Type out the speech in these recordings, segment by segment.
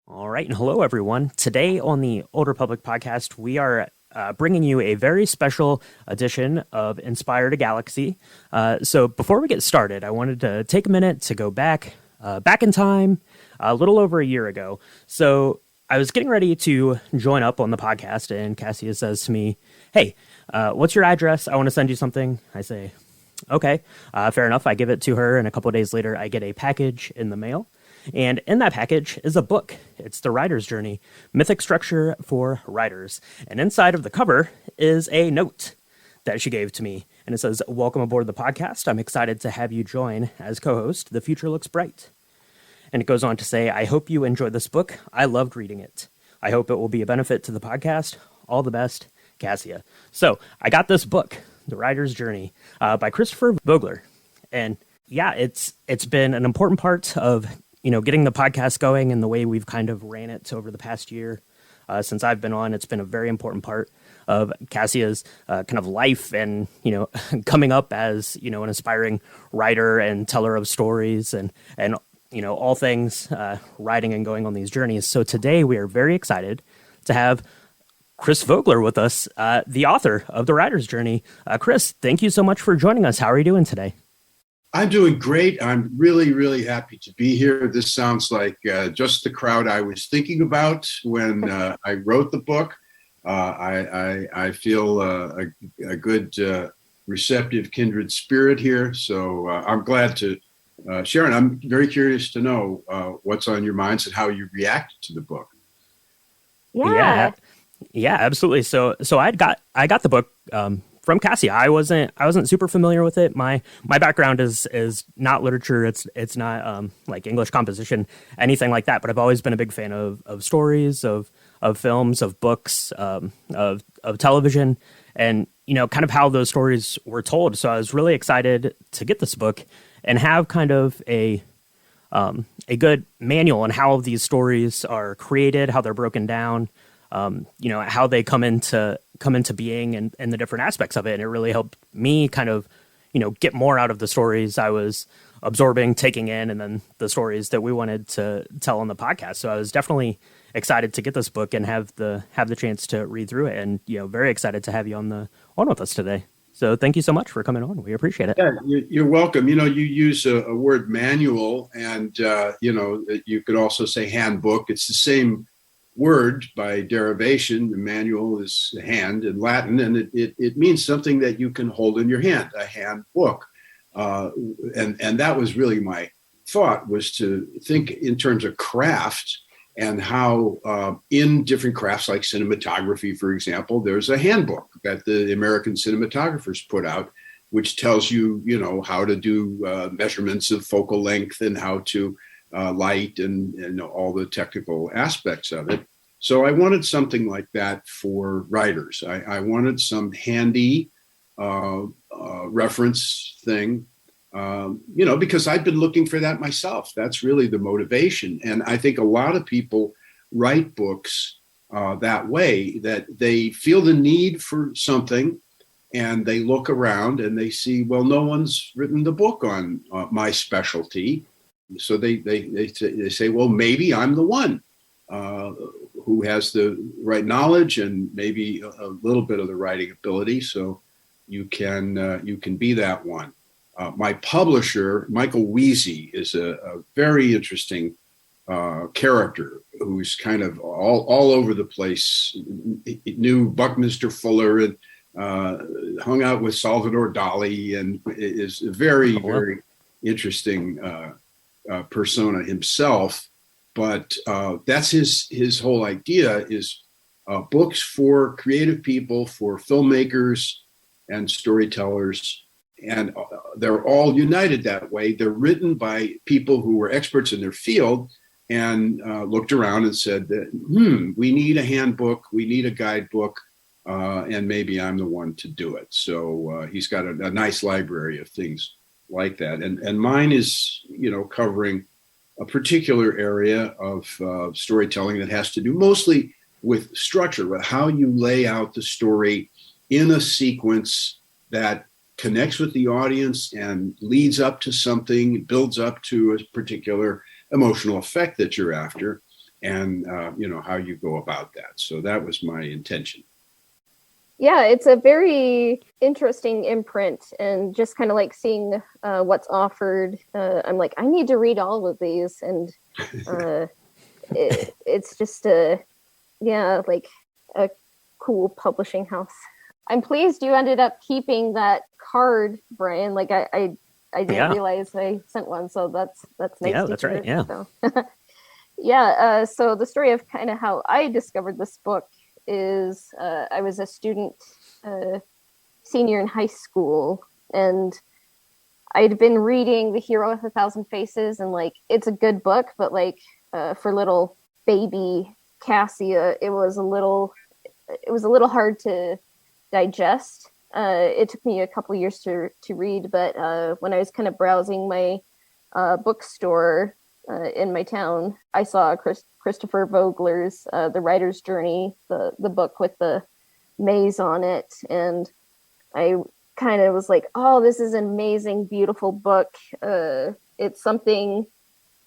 All right, and hello everyone. Today on the Old Republic podcast, we are bringing you a very special edition of Inspire a Galaxy. So before we get started, I wanted to take a minute to go back in time, a little over a year ago. So I was getting ready to join up on the podcast, and Cassia says to me, "Hey, what's your address? I want to send you something." I say, "Okay, fair enough." I give it to her, and a couple of days later, I get a package in the mail. And in that package is a book. It's The Writer's Journey, Mythic Structure for Writers. And inside of the cover is a note that she gave to me. And it says, "Welcome aboard the podcast. I'm excited to have you join as co-host. The future looks bright." And it goes on to say, "I hope you enjoy this book. I loved reading it. I hope it will be a benefit to the podcast. All the best, Cassia." So I got this book, The Writer's Journey, by Christopher Vogler. And yeah, it's been an important part of getting the podcast going and the way we've kind of ran it over the past year. Since I've been on, it's been a very important part of Cassia's kind of life and, coming up as, an aspiring writer and teller of stories and all things writing and going on these journeys. So today we are very excited to have Chris Vogler with us, the author of The Writer's Journey. Chris, thank you so much for joining us. How are you doing today? I'm doing great. I'm really, really happy to be here. This sounds like just the crowd I was thinking about when I wrote the book. I feel a good, receptive, kindred spirit here. So I'm glad to share. And I'm very curious to know what's on your minds and how you reacted to the book. Yeah, absolutely. So I got the book from Cassia. I wasn't super familiar with it. My background is not literature. It's not like English composition, anything like that. But I've always been a big fan of stories, of films, of books, of television, and kind of how those stories were told. So I was really excited to get this book and have kind of a good manual on how these stories are created, how they're broken down, how they come into being and the different aspects of it. And it really helped me kind of, get more out of the stories I was absorbing, taking in, and then the stories that we wanted to tell on the podcast. So I was definitely excited to get this book and have the chance to read through it, and, very excited to have you on with us today. So thank you so much for coming on. We appreciate it. Yeah, you're welcome. You use a word manual, and, you could also say handbook. It's the same word by derivation. The manual is hand in Latin, and it means something that you can hold in your hand, a handbook. And that was really my thought, was to think in terms of craft and how in different crafts like cinematography, for example, there's a handbook that the American cinematographers put out, which tells you, how to do measurements of focal length and how to light and all the technical aspects of it. So I wanted something like that for writers. I wanted some handy reference thing, because I've been looking for that myself. That's really the motivation. And I think a lot of people write books that way, that they feel the need for something and they look around and they see, well, no one's written the book on my specialty. So they say, well, maybe I'm the one who has the right knowledge and maybe a little bit of the writing ability. So you can be that one. My publisher, Michael Weezy, is a very interesting character who's kind of all over the place. He knew Buckminster Fuller and hung out with Salvador Dali, and is a very, very interesting persona himself. But that's his whole idea, is books for creative people, for filmmakers and storytellers. And they're all united that way. They're written by people who were experts in their field and looked around and said, we need a handbook, we need a guidebook, and maybe I'm the one to do it. So he's got a nice library of things like that. And mine is, covering a particular area of storytelling that has to do mostly with structure, with how you lay out the story in a sequence that connects with the audience and leads up to something, builds up to a particular emotional effect that you're after. and how you go about that. So that was my intention. Yeah, it's a very interesting imprint, and just kind of like seeing what's offered. I'm like, I need to read all of these, and it's just like a cool publishing house. I'm pleased you ended up keeping that card, Brian. Like I didn't realize I sent one, so that's nice. Yeah, that's right. Yeah. So. So the story of kind of how I discovered this book is I was a student, senior in high school, and I'd been reading The Hero with a Thousand Faces, and like it's a good book, but like for little baby Cassia, it was a little hard to digest. It took me a couple years to read, but when I was kind of browsing my bookstore in my town, I saw Christopher Vogler's The Writer's Journey, the book with the maze on it, and I kind of was like, oh, this is an amazing, beautiful book. It's something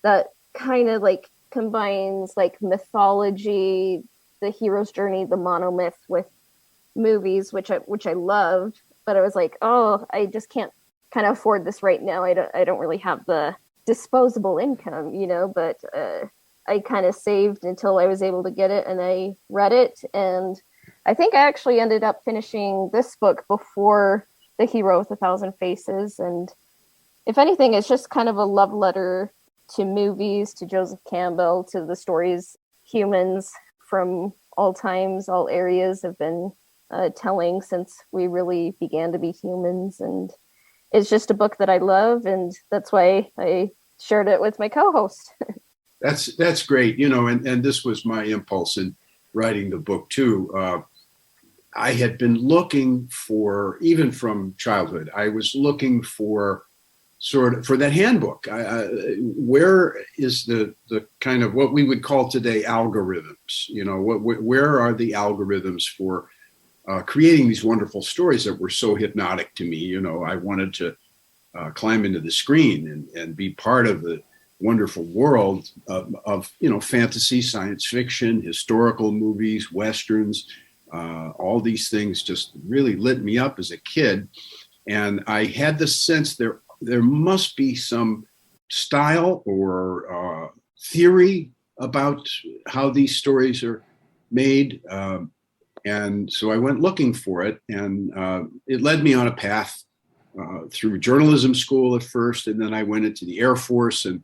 that kind of like combines like mythology, the hero's journey, the monomyth with movies, which I loved, but I was like, oh, I just can't kind of afford this right now. I don't really have the disposable income, but I kind of saved until I was able to get it, and I read it, and I think I actually ended up finishing this book before The Hero with a Thousand Faces, and if anything, it's just kind of a love letter to movies, to Joseph Campbell, to the stories humans from all times, all areas have been telling since we really began to be humans. And it's just a book that I love, and that's why I shared it with my co-host. That's great, and this was my impulse in writing the book too. I had been looking for, even from childhood, I was looking for for that handbook. Where is the kind of what we would call today algorithms? Where are the algorithms for creating these wonderful stories that were so hypnotic to me? I wanted to climb into the screen and be part of the wonderful world of fantasy, science fiction, historical movies, westerns. All these things just really lit me up as a kid, and I had the sense there must be some style or theory about how these stories are made. And so I went looking for it, and it led me on a path through journalism school at first, and then I went into the Air Force and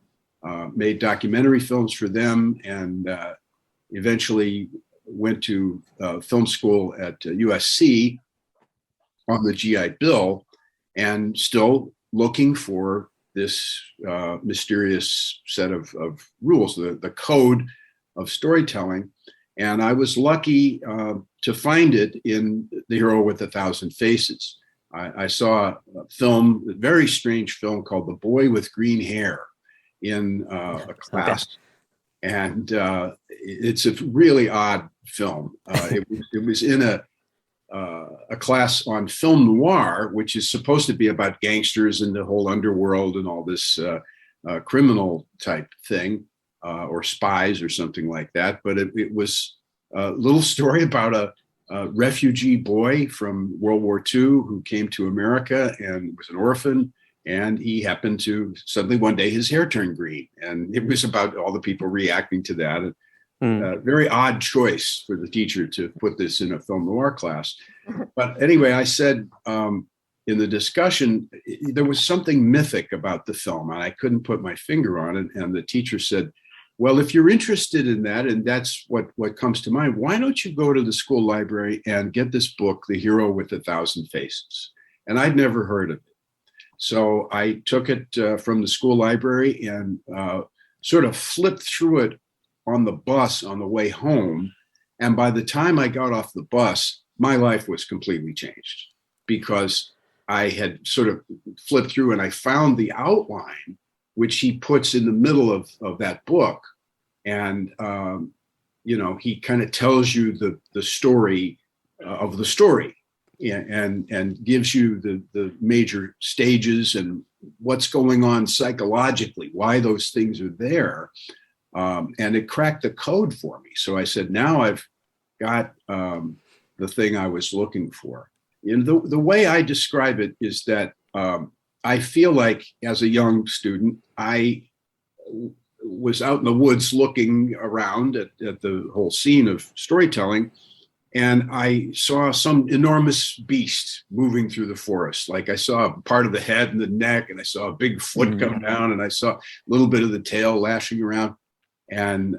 made documentary films for them, and eventually went to film school at USC on the GI Bill, and still looking for this mysterious set of rules, the code of storytelling. And I was lucky to find it in The Hero with a Thousand Faces. I saw a film, a very strange film called The Boy with Green Hair in a class. Okay. And it's a really odd film. It was in a class on film noir, which is supposed to be about gangsters and the whole underworld and all this criminal type thing, or spies or something like that. But it was a little story about a refugee boy from World War II who came to America and was an orphan. And he happened to suddenly one day his hair turned green. And it was about all the people reacting to that. And very odd choice for the teacher to put this in a film noir class. But anyway, I said in the discussion, there was something mythic about the film, and I couldn't put my finger on it. And the teacher said, well, if you're interested in that, and that's what comes to mind, why don't you go to the school library and get this book, The Hero with a Thousand Faces? And I'd never heard of it. So I took it from the school library and sort of flipped through it on the bus on the way home. And by the time I got off the bus, my life was completely changed, because I had sort of flipped through and I found the outline, which he puts in the middle of that book. And, he kind of tells you the story of the story, and gives you the major stages and what's going on psychologically, why those things are there. And it cracked the code for me. So I said, now I've got the thing I was looking for. The way I describe it is that I feel like as a young student, I was out in the woods looking around at the whole scene of storytelling, and I saw some enormous beast moving through the forest. Like I saw part of the head and the neck, and I saw a big foot come down, and I saw a little bit of the tail lashing around. And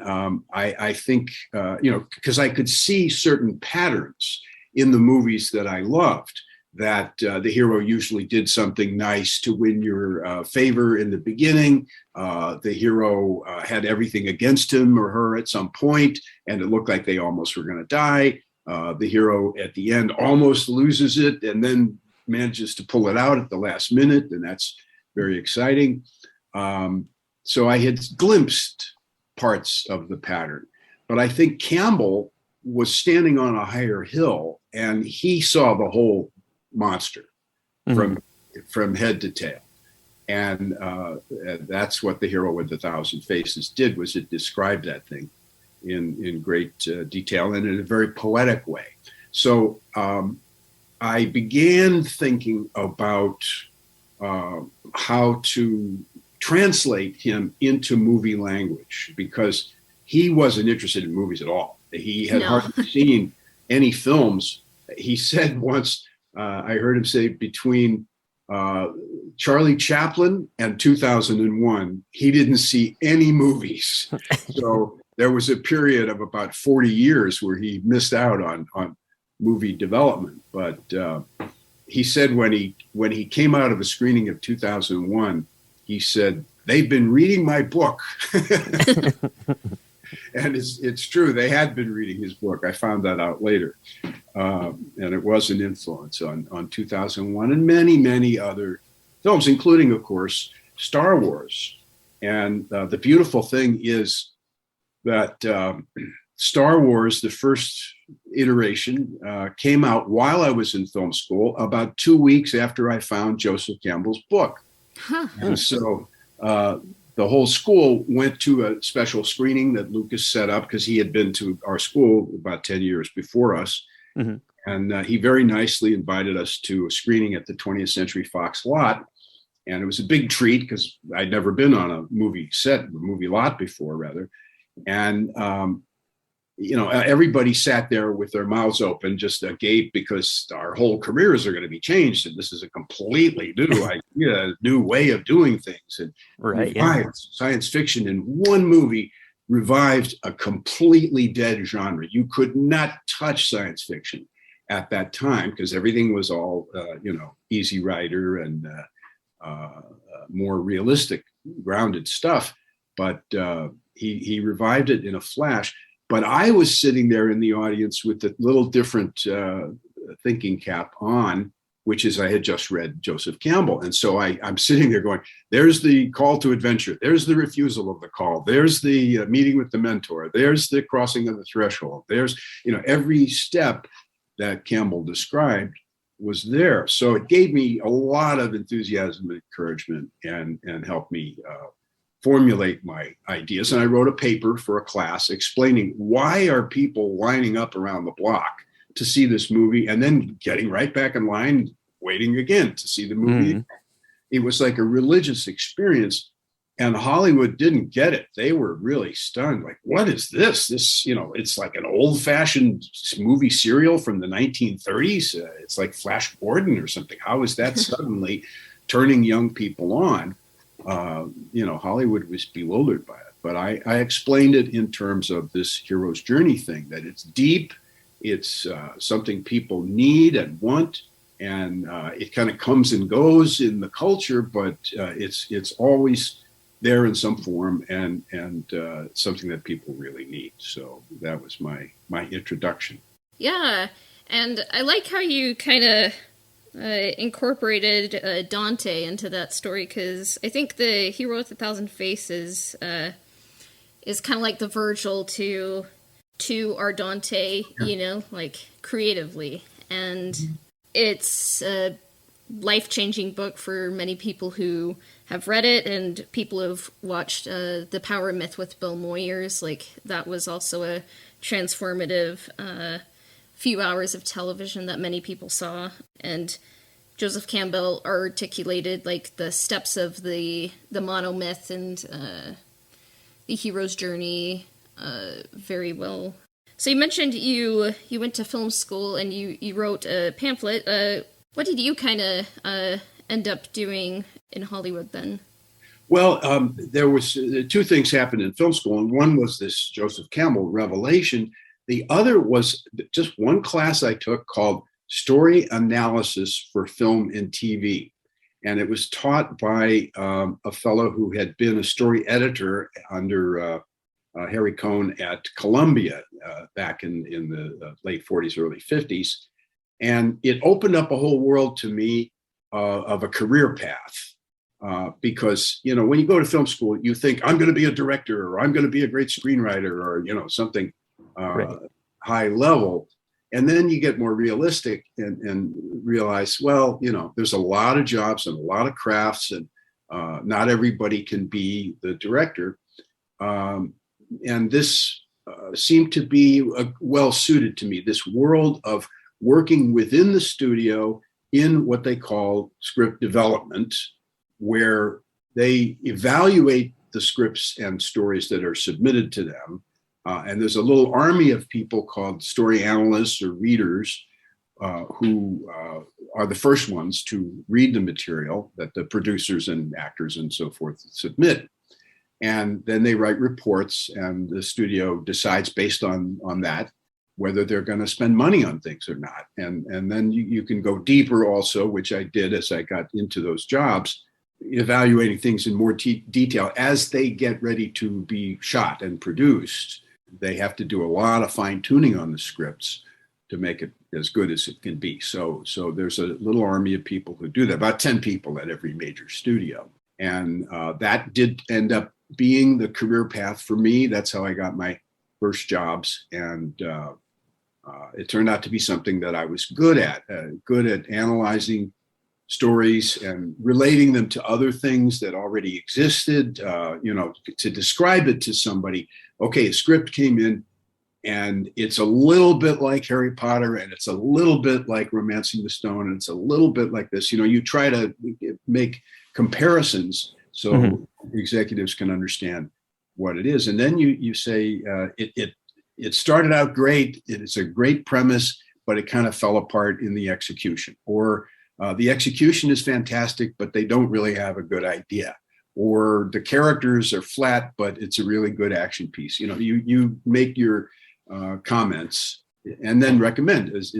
I think, because I could see certain patterns in the movies that I loved, that the hero usually did something nice to win your favor in the beginning. The hero had everything against him or her at some point, and it looked like they almost were going to die. The hero at the end almost loses it and then manages to pull it out at the last minute, and that's very exciting. So I had glimpsed parts of the pattern, but I think Campbell was standing on a higher hill, and he saw the whole monster from head to tail. And that's what the hero with 1,000 faces did, was it described that thing in great detail and in a very poetic way. So I began thinking about how to translate him into movie language, because he wasn't interested in movies at all. He had hardly seen any films. He said once, I heard him say, between Charlie Chaplin and 2001, he didn't see any movies. So there was a period of about 40 years where he missed out on movie development. But he said when he came out of a screening of 2001, he said, "They've been reading my book." And it's true. They had been reading his book. I found that out later. And it was an influence on 2001 and many, many other films, including, of course, Star Wars. And the beautiful thing is that Star Wars, the first iteration, came out while I was in film school, about 2 weeks after I found Joseph Campbell's book. Huh. And so the whole school went to a special screening that Lucas set up, because he had been to our school about 10 years before us. Mm-hmm. And he very nicely invited us to a screening at the 20th Century Fox lot. And it was a big treat, because I'd never been on a movie set, a movie lot before, rather. And, everybody sat there with their mouths open, just agape, because our whole careers are going to be changed. And this is a completely new idea, new way of doing things. And science fiction in one movie revived a completely dead genre. You could not touch science fiction at that time, because everything was all, Easy Rider and more realistic, grounded stuff. But he revived it in a flash. But I was sitting there in the audience with a little different thinking cap on, which is I had just read Joseph Campbell. And so I'm sitting there going, there's the call to adventure. There's the refusal of the call. There's the meeting with the mentor. There's the crossing of the threshold. There's, every step that Campbell described was there. So it gave me a lot of enthusiasm and encouragement, and helped me formulate my ideas. And I wrote a paper for a class explaining why are people lining up around the block to see this movie and then getting right back in line, waiting again to see the movie. Mm. It was like a religious experience, and Hollywood didn't get it. They were really stunned. Like, what is this? This, it's like an old fashioned movie serial from the 1930s. It's like Flash Gordon or something. How is that suddenly turning young people on? Hollywood was bewildered by it, but I explained it in terms of this hero's journey thing, that it's deep, it's something people need and want, and it kind of comes and goes in the culture, but it's always there in some form, and something that people really need. So that was my introduction. Yeah, and I like how you kind of incorporated Dante into that story, because I think the hero with 1,000 faces is kind of like the Virgil to our Dante, like creatively, and it's life-changing book for many people who have read it, and people who've watched The Power Myth with Bill Moyers. Like, that was also a transformative few hours of television that many people saw. And Joseph Campbell articulated like the steps of the monomyth and the hero's journey very well. So you mentioned you went to film school and you wrote a pamphlet. What did you kind of end up doing in Hollywood then? Well, there was two things happened in film school, and one was this Joseph Campbell revelation. The other was just one class I took called Story Analysis for Film and TV. And it was taught by a fellow who had been a story editor under Harry Cohn at Columbia back in the late 40s, early 50s. And it opened up a whole world to me of a career path. Because, you know, when you go to film school, you think I'm going to be a director, or I'm going to be a great screenwriter, or, you know, something Right. high level. And then you get more realistic and realize, well, you know, there's a lot of jobs and a lot of crafts, and not everybody can be the director. And this seemed to be well suited to me, this world of working within the studio in what they call script development, where they evaluate the scripts and stories that are submitted to them. And there's a little army of people called story analysts or readers who are the first ones to read the material that the producers and actors and so forth submit. And then they write reports, and the studio decides based on that whether they're going to spend money on things or not. And then you can go deeper also, which I did as I got into those jobs, evaluating things in more detail as they get ready to be shot and produced. They have to do a lot of fine tuning on the scripts to make it as good as it can be. So there's a little army of people who do that, about 10 people at every major studio. And that did end up being the career path for me. That's how I got my first jobs. And it turned out to be something that I was good at analyzing stories and relating them to other things that already existed, to describe it to somebody. Okay, a script came in and it's a little bit like Harry Potter, and it's a little bit like Romancing the Stone, and it's a little bit like this. You know, you try to make comparisons so executives can understand what it is. And then you say it started out great. It's a great premise, but it kind of fell apart in the execution. Or the execution is fantastic, but they don't really have a good idea. Or the characters are flat, but it's a really good action piece. You know, you make your comments and then recommend, is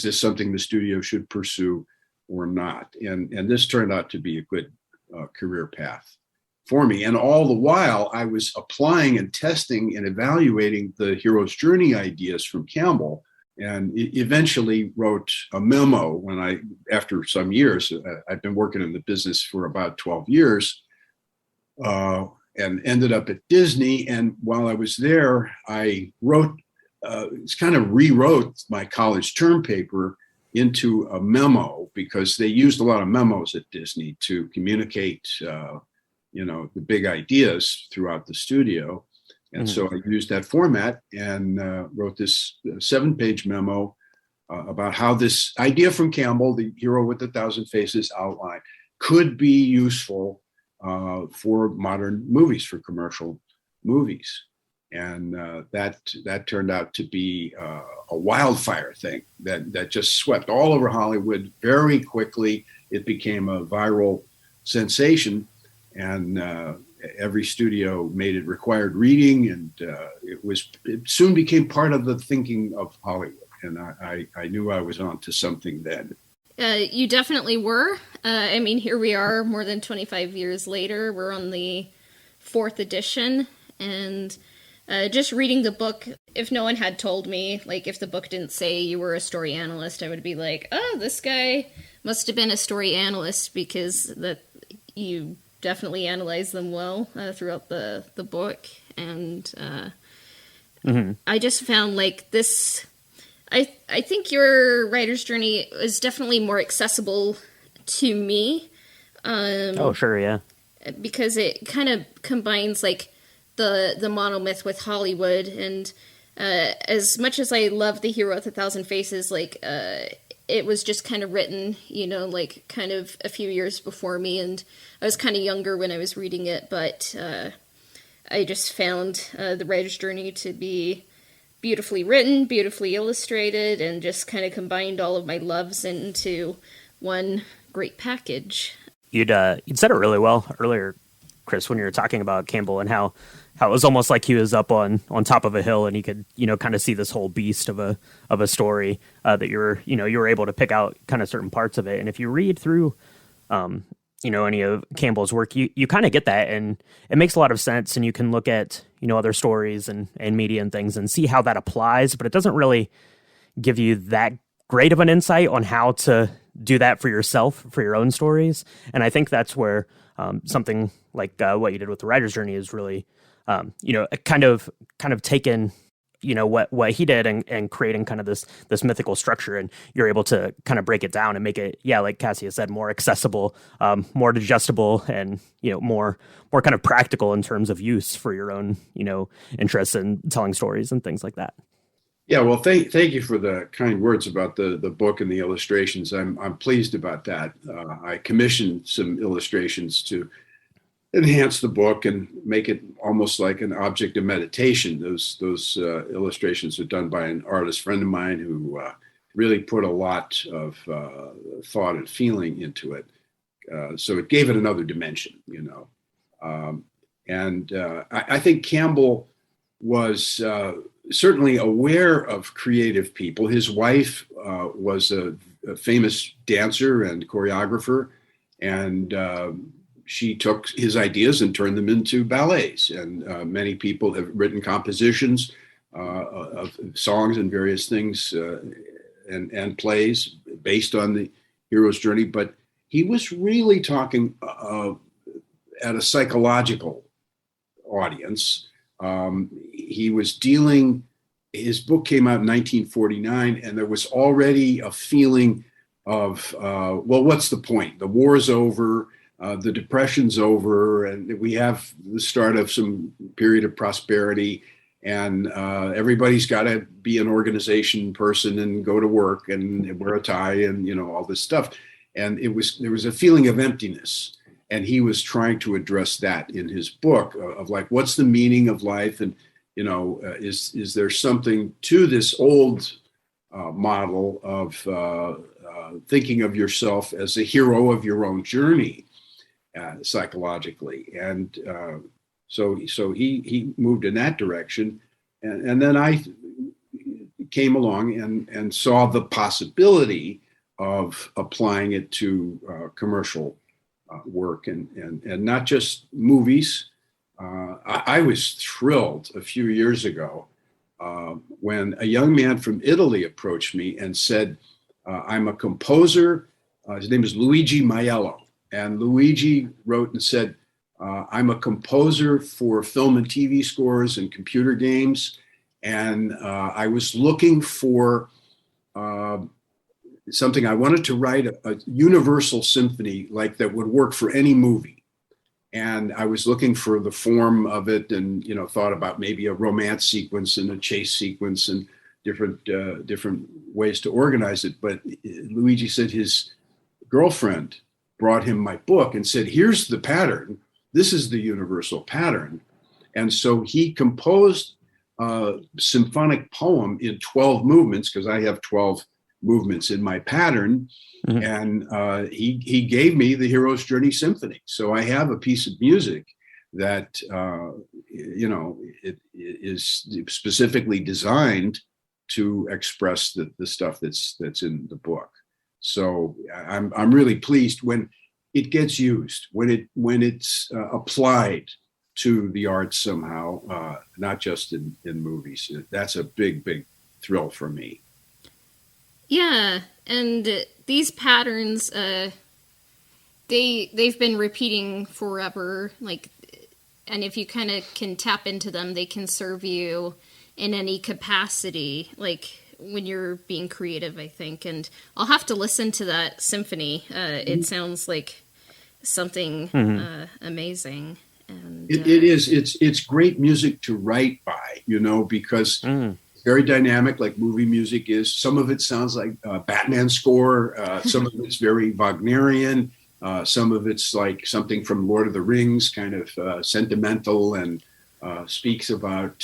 this something the studio should pursue or not? And this turned out to be a good career path for me. And all the while I was applying and testing and evaluating the hero's journey ideas from Campbell, and eventually wrote a memo after some years. I've been working in the business for about 12 years and ended up at Disney. And while I was there, I rewrote my college term paper into a memo, because they used a lot of memos at Disney to communicate, the big ideas throughout the studio. And so I used that format and wrote this 7-page memo about how this idea from Campbell, the hero with 1,000 faces outline, could be useful for modern movies, for commercial movies. And that turned out to be a wildfire thing that just swept all over Hollywood very quickly. It became a viral sensation, and every studio made it required reading, and it soon became part of the thinking of Hollywood. And I knew I was onto something then. You definitely were. Here we are more than 25 years later. We're on the 4th edition, and just reading the book, if no one had told me, like if the book didn't say you were a story analyst, I would be like, oh, this guy must have been a story analyst, because that you definitely analyze them well throughout the book. And I just found like this, I think your writer's journey is definitely more accessible to me. Oh, sure, yeah. Because it kind of combines like the monomyth with Hollywood, and as much as I love The Hero with a Thousand Faces, like it was just kind of written, like kind of a few years before me, and I was kind of younger when I was reading it, but I just found The Writer's Journey to be beautifully written, beautifully illustrated, and just kind of combined all of my loves into one great package. You'd said it really well earlier, Chris, when you were talking about Campbell and how it was almost like he was up on top of a hill and he could, kind of see this whole beast of a story that you were able to pick out kind of certain parts of it. And if you read through, any of Campbell's work, you kind of get that, and it makes a lot of sense. And you can look at, other stories and media and things and see how that applies, but it doesn't really give you that great of an insight on how to do that for yourself, for your own stories. And I think that's where something like what you did with The Writer's Journey is really, kind of taken, what he did and creating kind of this mythical structure. And you're able to kind of break it down and make it, like Cassia said, more accessible, more digestible, and, more kind of practical in terms of use for your own, interests in telling stories and things like that. Yeah, well, thank you for the kind words about the book and the illustrations. I'm pleased about that. I commissioned some illustrations to enhance the book and make it almost like an object of meditation. Those illustrations are done by an artist friend of mine who really put a lot of thought and feeling into it. So it gave it another dimension, I think Campbell was certainly aware of creative people. His wife was a famous dancer and choreographer, and she took his ideas and turned them into ballets. And many people have written compositions of songs and various things and plays based on the hero's journey. But he was really talking at a psychological audience. He was his book came out in 1949, and there was already a feeling of, what's the point? The war's over, the Depression's over, and we have the start of some period of prosperity, and everybody's got to be an organization person and go to work and wear a tie and, all this stuff. And there was a feeling of emptiness. And he was trying to address that in his book of like, what's the meaning of life? And, is there something to this old model of thinking of yourself as a hero of your own journey psychologically? And so he moved in that direction. And then I came along and saw the possibility of applying it to commercial work and not just movies. I was thrilled a few years ago when a young man from Italy approached me and said, I'm a composer. His name is Luigi Maiello. And Luigi wrote and said, I'm a composer for film and TV scores and computer games. And I was looking for something. I wanted to write a universal symphony like that would work for any movie. And I was looking for the form of it and, thought about maybe a romance sequence and a chase sequence and different ways to organize it. But Luigi said his girlfriend brought him my book and said, here's the pattern. This is the universal pattern. And so he composed a symphonic poem in 12 movements, because I have 12 movements in my pattern. Mm-hmm. And he gave me the Hero's Journey Symphony. So I have a piece of music that, it is specifically designed to express the stuff that's in the book. So I'm really pleased when it gets used, when it's applied to the arts somehow, not just in movies. That's a big thrill for me. Yeah, and these patterns, they've been repeating forever. And if you kind of can tap into them, they can serve you in any capacity. when you're being creative, I think. And I'll have to listen to that symphony. It sounds like something amazing. And it is. It's great music to write by, because it's very dynamic, like movie music is. Some of it sounds like a Batman score. Some of it's very Wagnerian. Some of it's like something from Lord of the Rings, kind of sentimental, and speaks about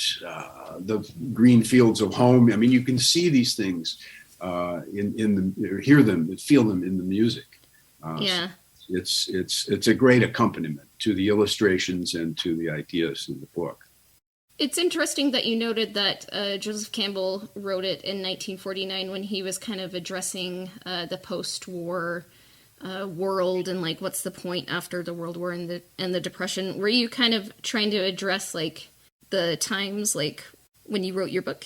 the green fields of home. I mean, you can see these things hear them, feel them in the music. yeah. It's a great accompaniment to the illustrations and to the ideas in the book. It's interesting that you noted that Joseph Campbell wrote it in 1949 when he was kind of addressing the post-war world and like what's the point after the World War and the Depression. Were you kind of trying to address like the times like when you wrote your book?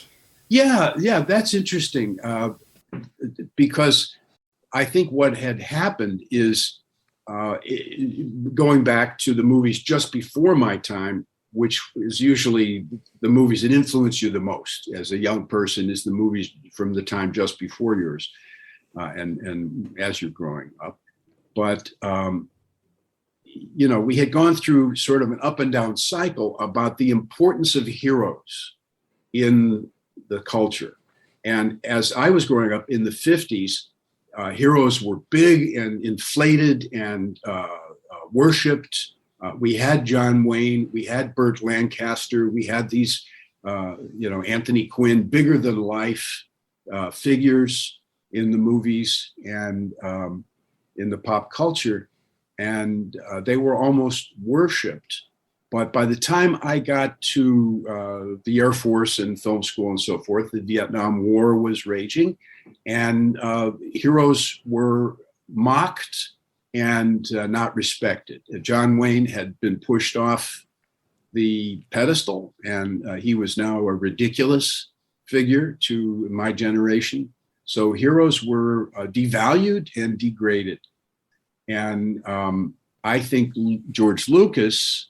Yeah, that's interesting because I think what had happened is going back to the movies just before my time, which is usually the movies that influence you the most as a young person, is the movies from the time just before yours and as you're growing up. But, we had gone through sort of an up and down cycle about the importance of heroes in the culture. And as I was growing up in the 50s, heroes were big and inflated and worshipped. We had John Wayne, we had Burt Lancaster, we had these, Anthony Quinn, bigger than life figures in the movies and in the pop culture. And they were almost worshipped. But by the time I got to the Air Force and film school and so forth, the Vietnam War was raging, and heroes were mocked and not respected. John Wayne had been pushed off the pedestal, and he was now a ridiculous figure to my generation. So heroes were devalued and degraded. And I think George Lucas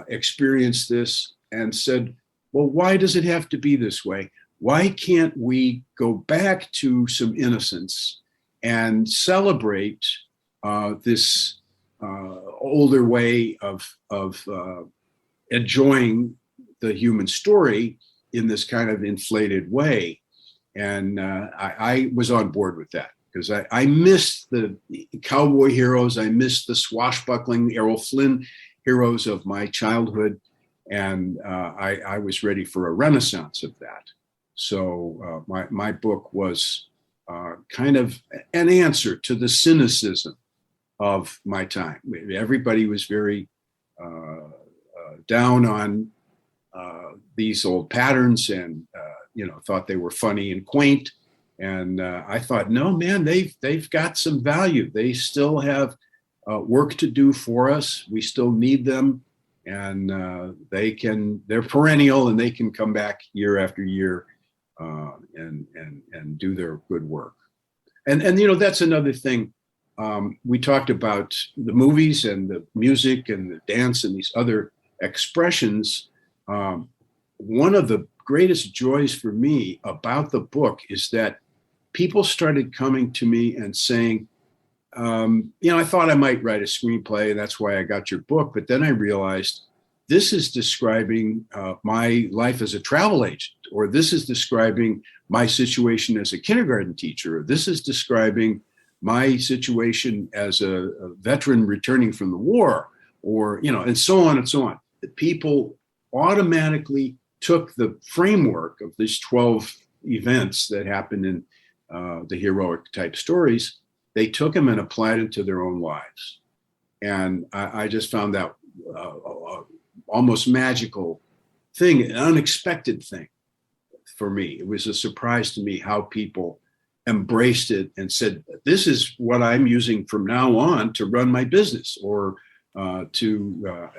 experienced this and said, well, why does it have to be this way? Why can't we go back to some innocence and celebrate this older way of enjoying the human story in this kind of inflated way? And I was on board with that because I missed the cowboy heroes. I missed the swashbuckling Errol Flynn heroes of my childhood. And I was ready for a renaissance of that. So my book was kind of an answer to the cynicism of my time. Everybody was very down on these old patterns and thought they were funny and quaint. And I thought, no, man, they've got some value. They still have work to do for us. We still need them. And they're perennial, and they can come back year after year and do their good work. And that's another thing. We talked about the movies and the music and the dance and these other expressions. One of the greatest joys for me about the book is that people started coming to me and saying, I thought I might write a screenplay. That's why I got your book. But then I realized this is describing my life as a travel agent, or this is describing my situation as a kindergarten teacher, or this is describing my situation as a veteran returning from the war, or, and so on and so on. The people automatically took the framework of these 12 events that happened in the heroic type stories. They took them and applied it to their own lives. And I just found that almost magical thing, an unexpected thing for me. It was a surprise to me how people embraced it and said, this is what I'm using from now on to run my business or to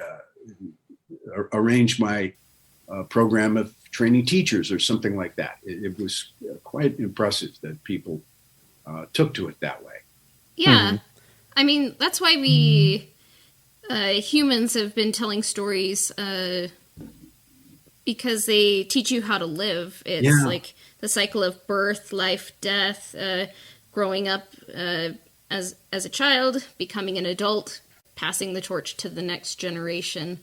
arrange my program of training teachers or something like that. It was quite impressive that people took to it that way. Yeah. Mm-hmm. I mean, that's why we humans have been telling stories because they teach you how to live. It's like the cycle of birth, life, death, growing up as a child, becoming an adult, passing the torch to the next generation.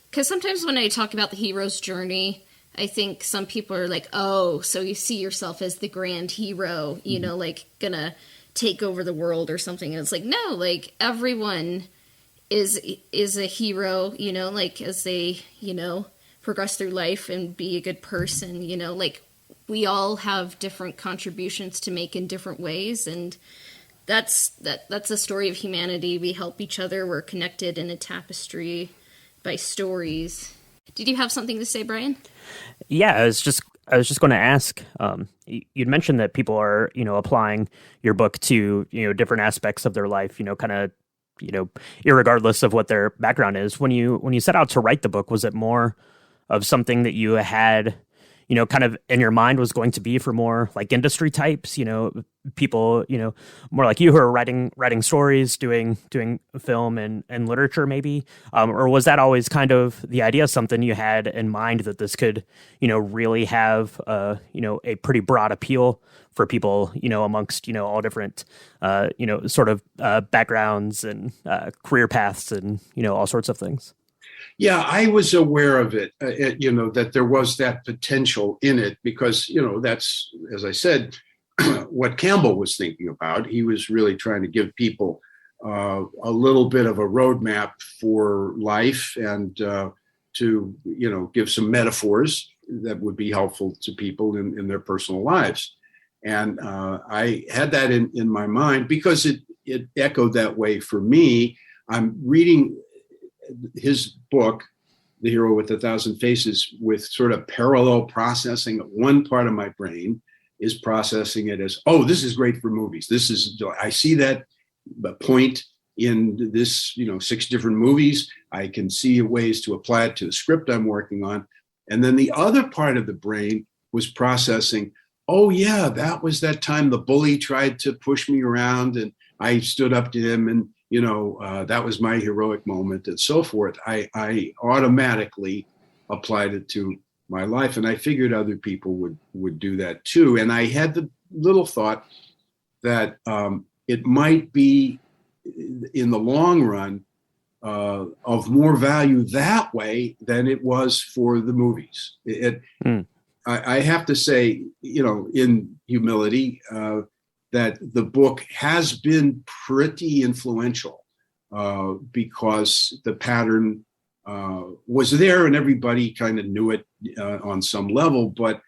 Because sometimes when I talk about the hero's journey, I think some people are like, oh, so you see yourself as the grand hero, you know, like gonna take over the world or something. And it's like, no, like everyone is a hero, you know, like as they, you know, progress through life and be a good person, you know, like we all have different contributions to make in different ways. And that's the story of humanity. We help each other. We're connected in a tapestry by stories. Did you have something to say, Brian? Yeah, I was just going to ask. You'd mentioned that people are, you know, applying your book to, you know, different aspects of their life, you know, kind of, you know, irregardless of what their background is. When you set out to write the book, was it more of something that you had, you know, kind of in your mind was going to be for more like industry types, you know, people, you know, more like you who are writing stories, doing film and literature maybe? Or was that always kind of the idea, something you had in mind that this could, you know, really have, you know, a pretty broad appeal for people, you know, amongst, you know, all different, you know, sort of backgrounds and career paths and, you know, all sorts of things? Yeah, I was aware of it, you know, that there was that potential in it because, you know, that's, as I said, what Campbell was thinking about. He was really trying to give people a little bit of a roadmap for life and to, you know, give some metaphors that would be helpful to people in their personal lives. And I had that in my mind because it echoed that way for me. I'm reading his book, The Hero with a Thousand Faces, with sort of parallel processing. One part of my brain is processing it as, oh, this is great for movies. I see that point in this, you know, 6 different movies. I can see ways to apply it to the script I'm working on. And then the other part of the brain was processing, oh yeah, that was that time the bully tried to push me around and I stood up to him and, you know, that was my heroic moment and so forth. I automatically applied it to my life, and I figured other people would do that too. And I had the little thought that it might be, in the long run, of more value that way than it was for the movies. I have to say, you know, in humility, that the book has been pretty influential because the pattern was there and everybody kind of knew it on some level, but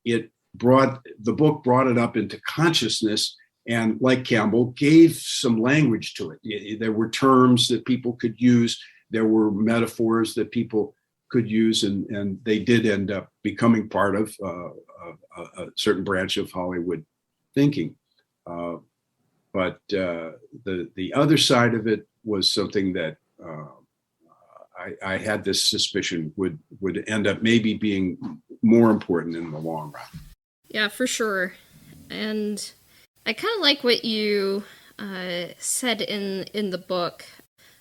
the book brought it up into consciousness and, like Campbell, gave some language to it. There were terms that people could use. There were metaphors that people could use, and they did end up becoming part of a certain branch of Hollywood thinking. But the other side of it was something that I had this suspicion would end up maybe being more important in the long run. Yeah, for sure. And I kind of like what you said in the book.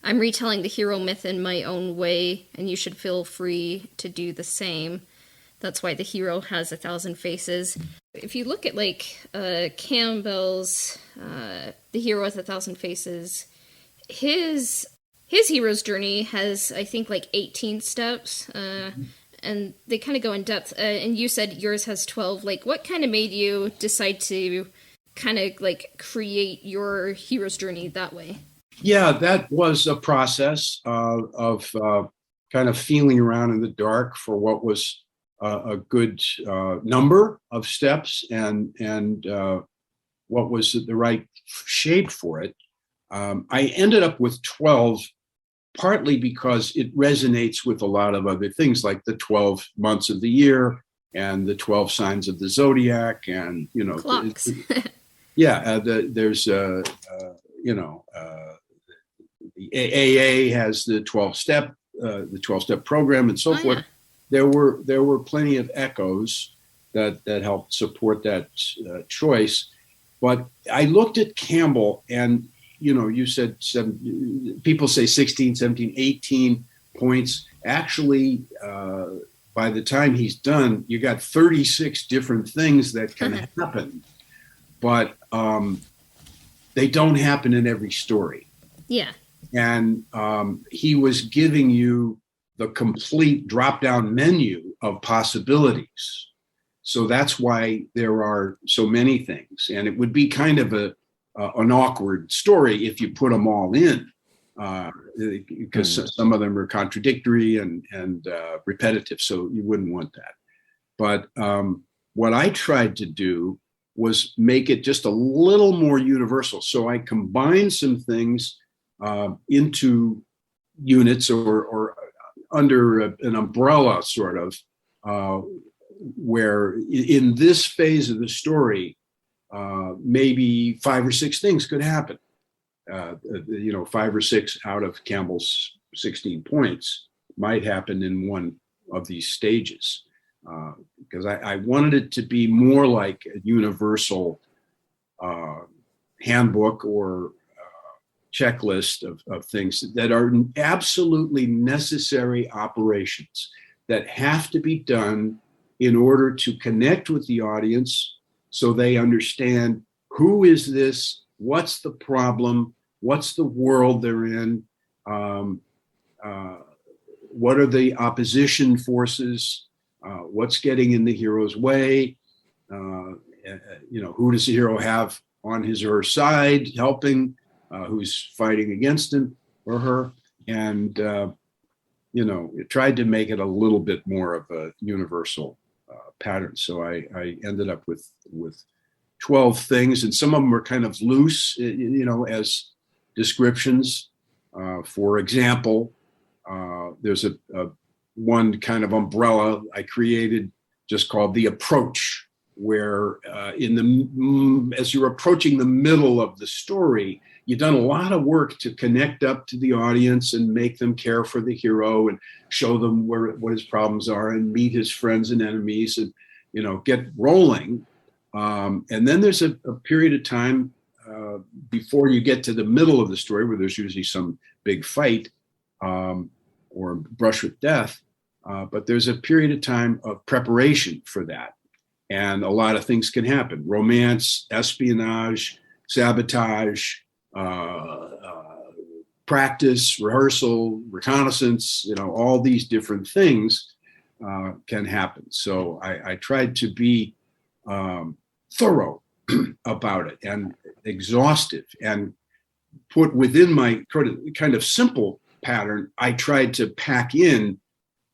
I'm retelling the hero myth in my own way, and you should feel free to do the same. That's why the hero has 1,000 faces. If you look at like Campbell's The Hero with 1,000 Faces, his hero's journey has, I think, like 18 steps, and they kind of go in depth. And you said yours has 12. Like, what kind of made you decide to kind of like create your hero's journey that way? Yeah, that was a process of kind of feeling around in the dark for what was a good number of steps and what was the right shape for it. I ended up with 12, partly because it resonates with a lot of other things, like the 12 months of the year and the 12 signs of the zodiac, and you know, clocks. There's you know, the AA has the 12-step program and so forth. Yeah. There were plenty of echoes that helped support that choice. But I looked at Campbell, and you know, you said people say 16, 17, 18 points. Actually, by the time he's done, you got 36 different things that can happen, but they don't happen in every story. Yeah. And he was giving you the complete drop-down menu of possibilities. So that's why there are so many things. And it would be kind of an awkward story if you put them all in, because some of them are contradictory and repetitive. So you wouldn't want that. But what I tried to do was make it just a little more universal. So I combined some things into units or under an umbrella, sort of, where in this phase of the story, maybe 5 or 6 things could happen. 5 or 6 out of Campbell's 16 points might happen in one of these stages. Because I wanted it to be more like a universal handbook or checklist of things that are absolutely necessary operations that have to be done in order to connect with the audience so they understand who is this, what's the problem, what's the world they're in, what are the opposition forces, what's getting in the hero's way, who does the hero have on his or her side helping, who's fighting against him or her, and it tried to make it a little bit more of a universal pattern. So I ended up with 12 things, and some of them were kind of loose, as descriptions. For example, there's a one kind of umbrella I created just called the approach, where as you're approaching the middle of the story, you've done a lot of work to connect up to the audience and make them care for the hero and show them what his problems are and meet his friends and enemies and, get rolling. And then there's a period of time before you get to the middle of the story where there's usually some big fight or brush with death. But there's a period of time of preparation for that. And a lot of things can happen: romance, espionage, sabotage, practice, rehearsal, reconnaissance, all these different things can happen. So I tried to be thorough about it and exhaustive, and put within my kind of simple pattern, I tried to pack in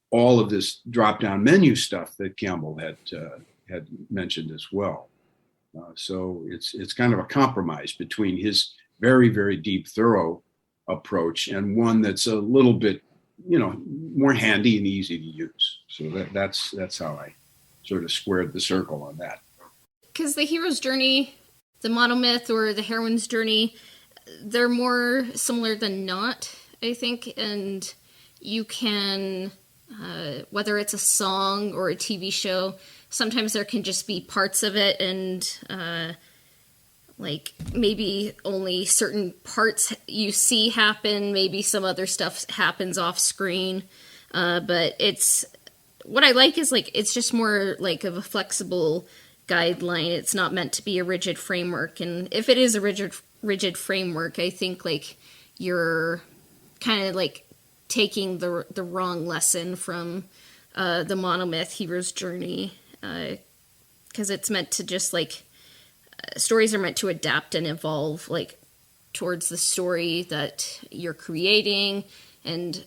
all of this drop-down menu stuff that Campbell had mentioned as well. So it's kind of a compromise between his very, very deep, thorough approach and one that's a little bit, more handy and easy to use. So that's how I sort of squared the circle on that. Because the hero's journey, the monomyth, or the heroine's journey, they're more similar than not, I think. And you can, whether it's a song or a TV show, sometimes there can just be parts of it, and maybe only certain parts you see happen, maybe some other stuff happens off screen. But what I like is it's just more like of a flexible guideline. It's not meant to be a rigid framework. And if it is a rigid framework, I think you're kind of taking the wrong lesson from the monomyth hero's journey, because it's meant to just stories are meant to adapt and evolve towards the story that you're creating, and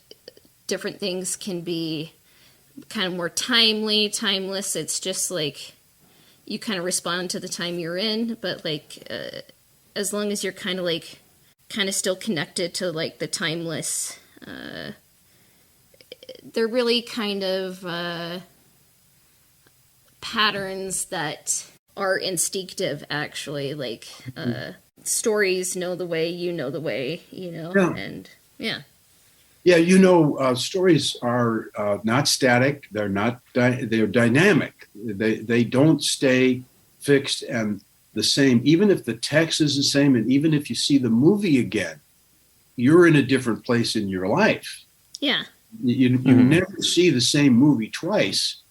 different things can be kind of more timeless. It's just you kind of respond to the time you're in, but as long as you're kind of still connected to the timeless, they're really kind of patterns that are instinctive, actually. Stories know the way, you know the way, Yeah. And yeah. Yeah, stories are not static. They're not. They're dynamic. They don't stay fixed and the same. Even if the text is the same, and even if you see the movie again, you're in a different place in your life. Yeah. You never see the same movie twice,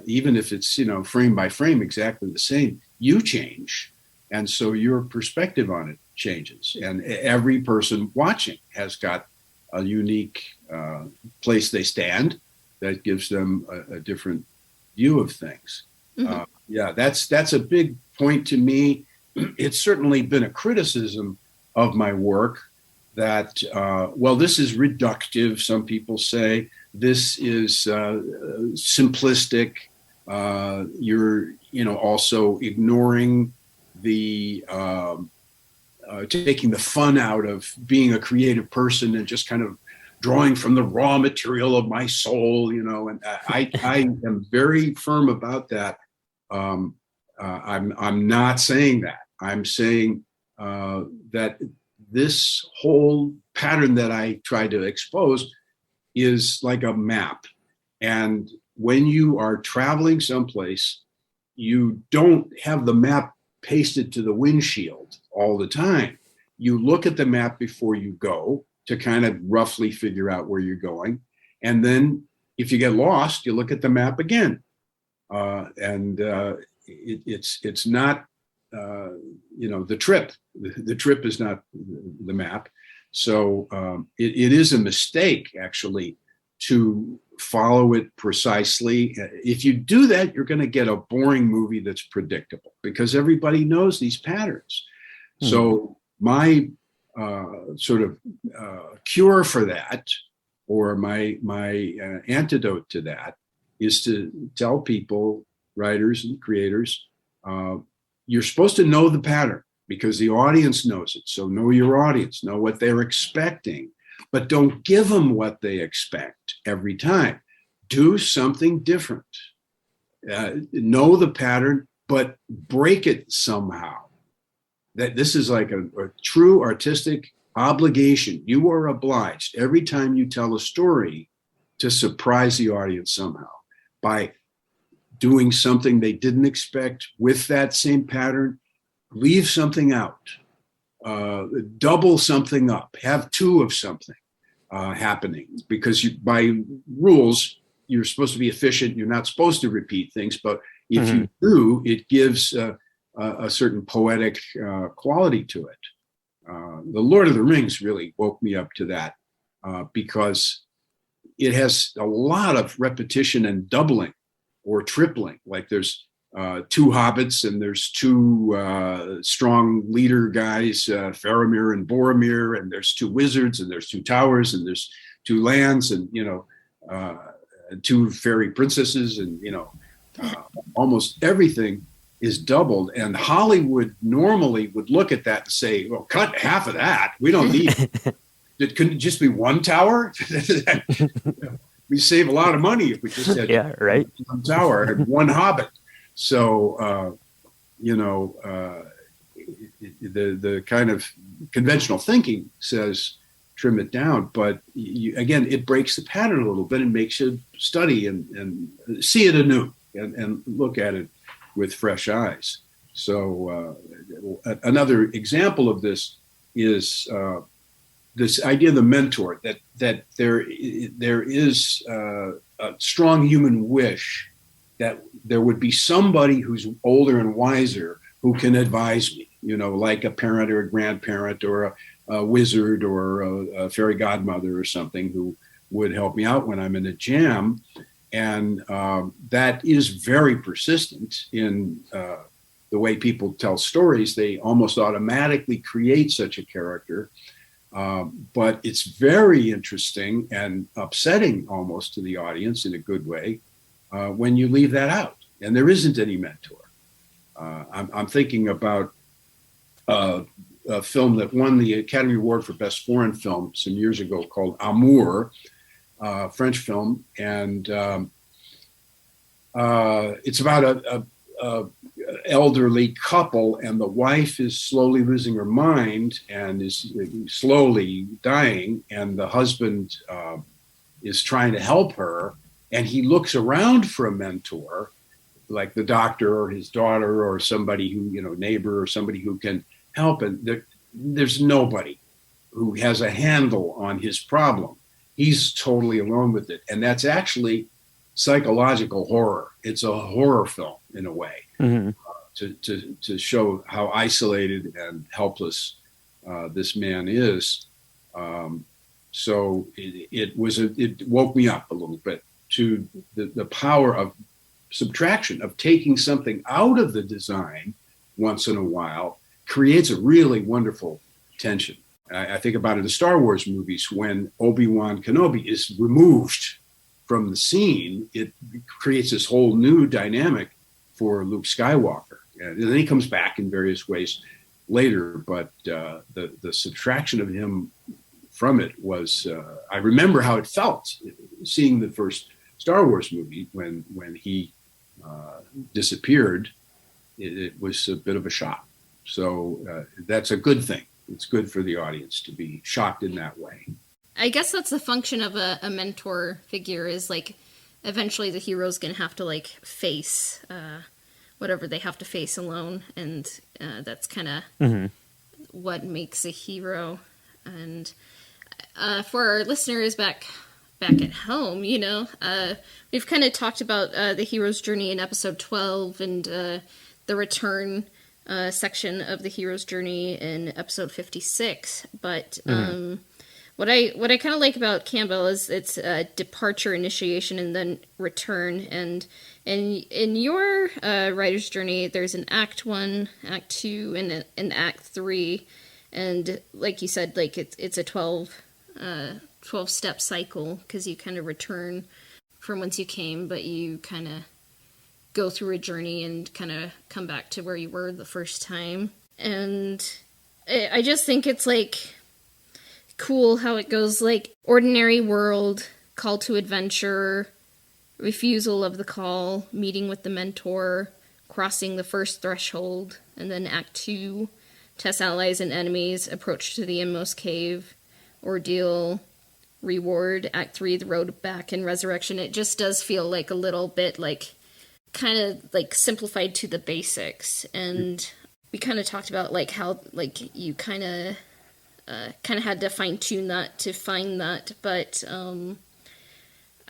even if it's, frame by frame exactly the same. You change. And so your perspective on it changes. And every person watching has got a unique place they stand that gives them a different view of things. Yeah, that's a big point to me. It's certainly been a criticism of my work that, this is reductive. Some people say this is simplistic. You're, also ignoring the taking the fun out of being a creative person and just kind of drawing from the raw material of my soul, and I am very firm about that. I'm not saying that. I'm saying that this whole pattern that I try to expose is like a map. And when you are traveling someplace, you don't have the map pasted to the windshield all the time. You look at the map before you go to kind of roughly figure out where you're going. And then if you get lost, you look at the map again. It's not, the trip. The trip is not the map. So it is a mistake, actually, to follow it precisely. If you do that, you're going to get a boring movie that's predictable because everybody knows these patterns. So my cure for that, or my antidote to that, is to tell people, writers and creators, you're supposed to know the pattern because the audience knows it. So know your audience, know what they're expecting, but don't give them what they expect every time. Do something different. Know the pattern, but break it somehow. That this is like a true artistic obligation. You are obliged every time you tell a story to surprise the audience somehow by doing something they didn't expect with that same pattern. Leave something out, double something up, have two of something happening, because by rules, you're supposed to be efficient. You're not supposed to repeat things, but if you do, it gives a certain poetic quality to it. The Lord of the Rings really woke me up to that because it has a lot of repetition and doubling or tripling. Like there's two hobbits and there's two strong leader guys, Faramir and Boromir, and there's two wizards and there's two towers and there's two lands and two fairy princesses and almost everything is doubled. And Hollywood normally would look at that and say, well, cut half of that. We don't need it. Couldn't it just be one tower? We save a lot of money if we just had one tower and one hobbit. So, the kind of conventional thinking says trim it down, but again, it breaks the pattern a little bit and makes you study and see it anew and look at it with fresh eyes. So another example of this is this idea of the mentor, that there is a strong human wish that there would be somebody who's older and wiser who can advise me, like a parent or a grandparent or a wizard or a fairy godmother or something who would help me out when I'm in a jam. And that is very persistent in the way people tell stories. They almost automatically create such a character. But it's very interesting and upsetting almost to the audience in a good way when you leave that out and there isn't any mentor. I'm thinking about a film that won the Academy Award for Best Foreign Film some years ago called Amour, French film. And it's about a elderly couple, and the wife is slowly losing her mind and is slowly dying, and the husband is trying to help her, and he looks around for a mentor, like the doctor or his daughter or somebody who, neighbor or somebody who can help, and there's nobody who has a handle on his problem. he's totally alone with it. And that's actually psychological horror. It's a horror film in a way, to show how isolated and helpless this man is. So it woke me up a little bit to the power of subtraction, of taking something out of the design once in a while, creates a really wonderful tension. I think about it in the Star Wars movies, when Obi-Wan Kenobi is removed from the scene, it creates this whole new dynamic for Luke Skywalker. And then he comes back in various ways later, but the subtraction of him from it was, I remember how it felt seeing the first Star Wars movie when he disappeared. It was a bit of a shock. So that's a good thing. It's good for the audience to be shocked in that way. I guess that's the function of a mentor figure, is like eventually the hero's going to have to like face whatever they have to face alone. And that's kind of what makes a hero. And for our listeners back at home, we've kind of talked about the hero's journey in episode 12 and the return section of the hero's journey in episode 56. But what I kind of like about Campbell is it's departure, initiation, and then return. And in your writer's journey, there's an Act 1, Act 2, and an Act 3. And like you said, like it's a 12-step cycle, because you kind of return from whence you came, but you kind of go through a journey and kind of come back to where you were the first time. And I just think it's like cool how it goes like ordinary world, call to adventure, refusal of the call, meeting with the mentor, crossing the first threshold, and then Act 2, test allies and enemies, approach to the inmost cave, ordeal, reward, Act 3, the road back, and resurrection. It just does feel like a little bit like kind of like simplified to the basics. And we kind of talked about like how like you kind of had to fine tune that to find that, but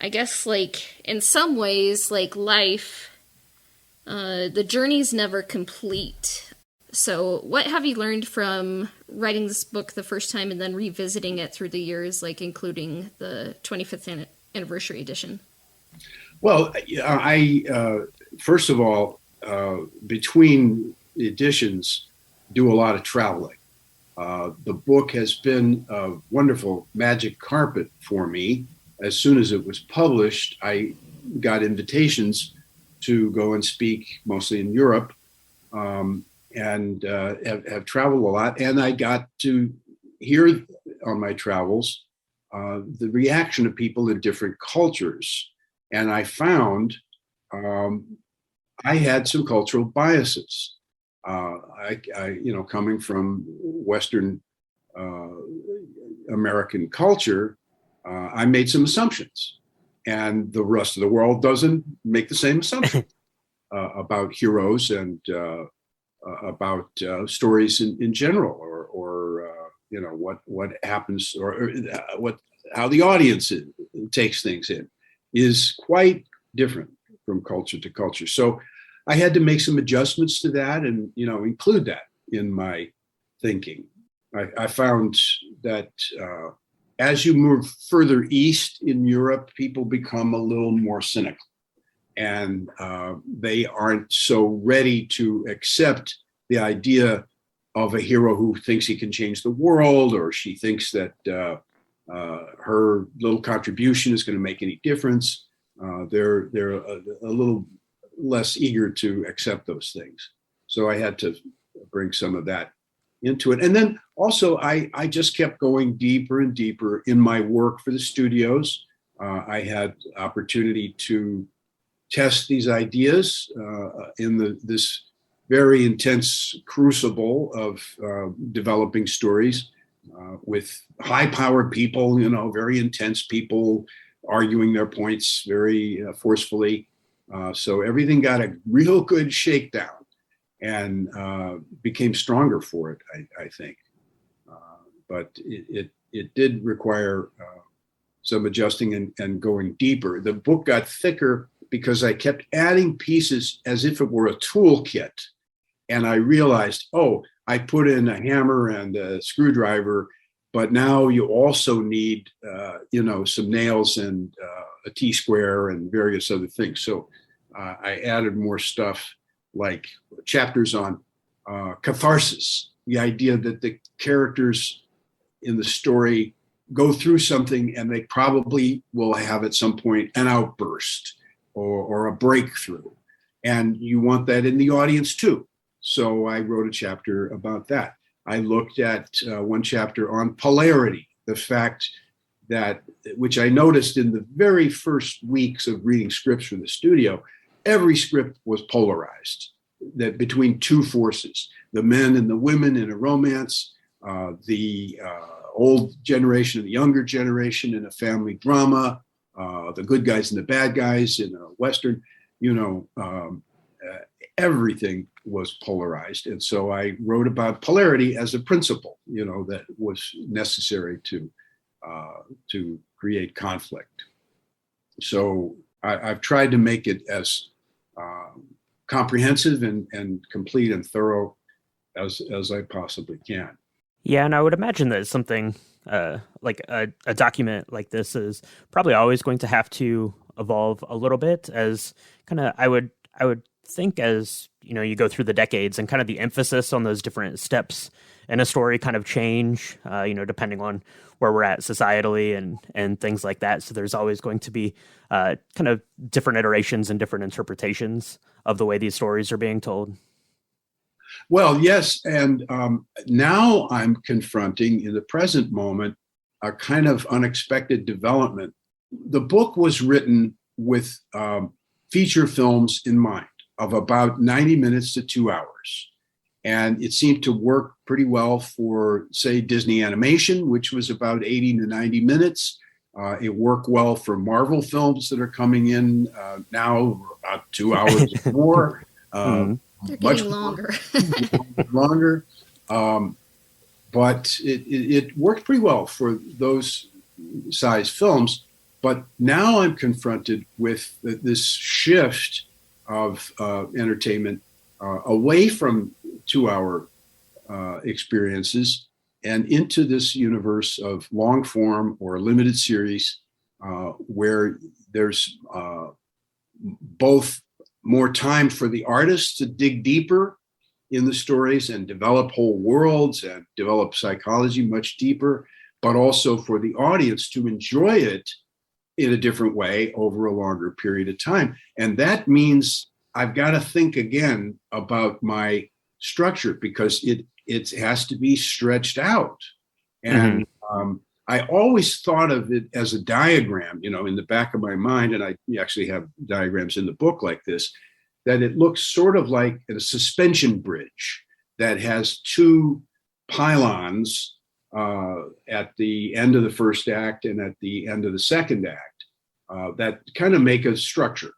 I guess like in some ways, like life, the journey's never complete. So what have you learned from writing this book the first time and then revisiting it through the years, like including the 25th anniversary edition? Well, I first of all, between editions, do a lot of traveling. The book has been a wonderful magic carpet for me. As soon as it was published, I got invitations to go and speak, mostly in Europe, and have traveled a lot. And I got to hear on my travels the reaction of people in different cultures. And I found I had some cultural biases. Coming from Western American culture, I made some assumptions, and the rest of the world doesn't make the same assumptions about heroes and about stories in general, or what happens, or how the audience takes things in, is quite different from culture to culture. So I had to make some adjustments to that and, include that in my thinking. I found that as you move further east in Europe, people become a little more cynical, and they aren't so ready to accept the idea of a hero who thinks he can change the world, or she thinks that her little contribution is going to make any difference. They're a little less eager to accept those things. So I had to bring some of that into it. And then also I just kept going deeper and deeper in my work for the studios. I had opportunity to test these ideas in this very intense crucible of developing stories with high-powered people, very intense people arguing their points very forcefully. So everything got a real good shakedown and became stronger for it, I think. But it did require some adjusting and going deeper. The book got thicker because I kept adding pieces as if it were a toolkit. And I realized, oh, I put in a hammer and a screwdriver, but now you also need, some nails and a T-square and various other things. So I added more stuff like chapters on catharsis, the idea that the characters in the story go through something and they probably will have at some point an outburst or a breakthrough. And you want that in the audience too. So I wrote a chapter about that. I looked at one chapter on polarity, the fact that, which I noticed in the very first weeks of reading scripts for the studio, every script was polarized, that between two forces, the men and the women in a romance, the old generation and the younger generation in a family drama, the good guys and the bad guys in a Western, everything was polarized. And so I wrote about polarity as a principle, that was necessary to create conflict. So I've tried to make it as comprehensive and complete and thorough as I possibly can. Yeah, and I would imagine that something like a document like this is probably always going to have to evolve a little bit, as kind of I would think as you go through the decades and kind of the emphasis on those different steps in a story kind of change, depending on where we're at societally and things like that. So there's always going to be kind of different iterations and different interpretations of the way these stories are being told. Well, yes. And now I'm confronting, in the present moment, a kind of unexpected development. The book was written with feature films in mind, of about 90 minutes to 2 hours. And it seemed to work pretty well for, say, Disney animation, which was about 80 to 90 minutes. It worked well for Marvel films that are coming in now, about 2 hours or more. They're getting longer. longer. But it worked pretty well for those size films. But now I'm confronted with this shift of entertainment away from 2 hour experiences and into this universe of long form or limited series where there's both more time for the artists to dig deeper in the stories and develop whole worlds and develop psychology much deeper, but also for the audience to enjoy it in a different way over a longer period of time. And that means I've got to think again about my structure, because it has to be stretched out. And I always thought of it as a diagram, in the back of my mind, and I actually have diagrams in the book like this, that it looks sort of like a suspension bridge that has two pylons at the end of the first act and at the end of the second act that kind of make a structure,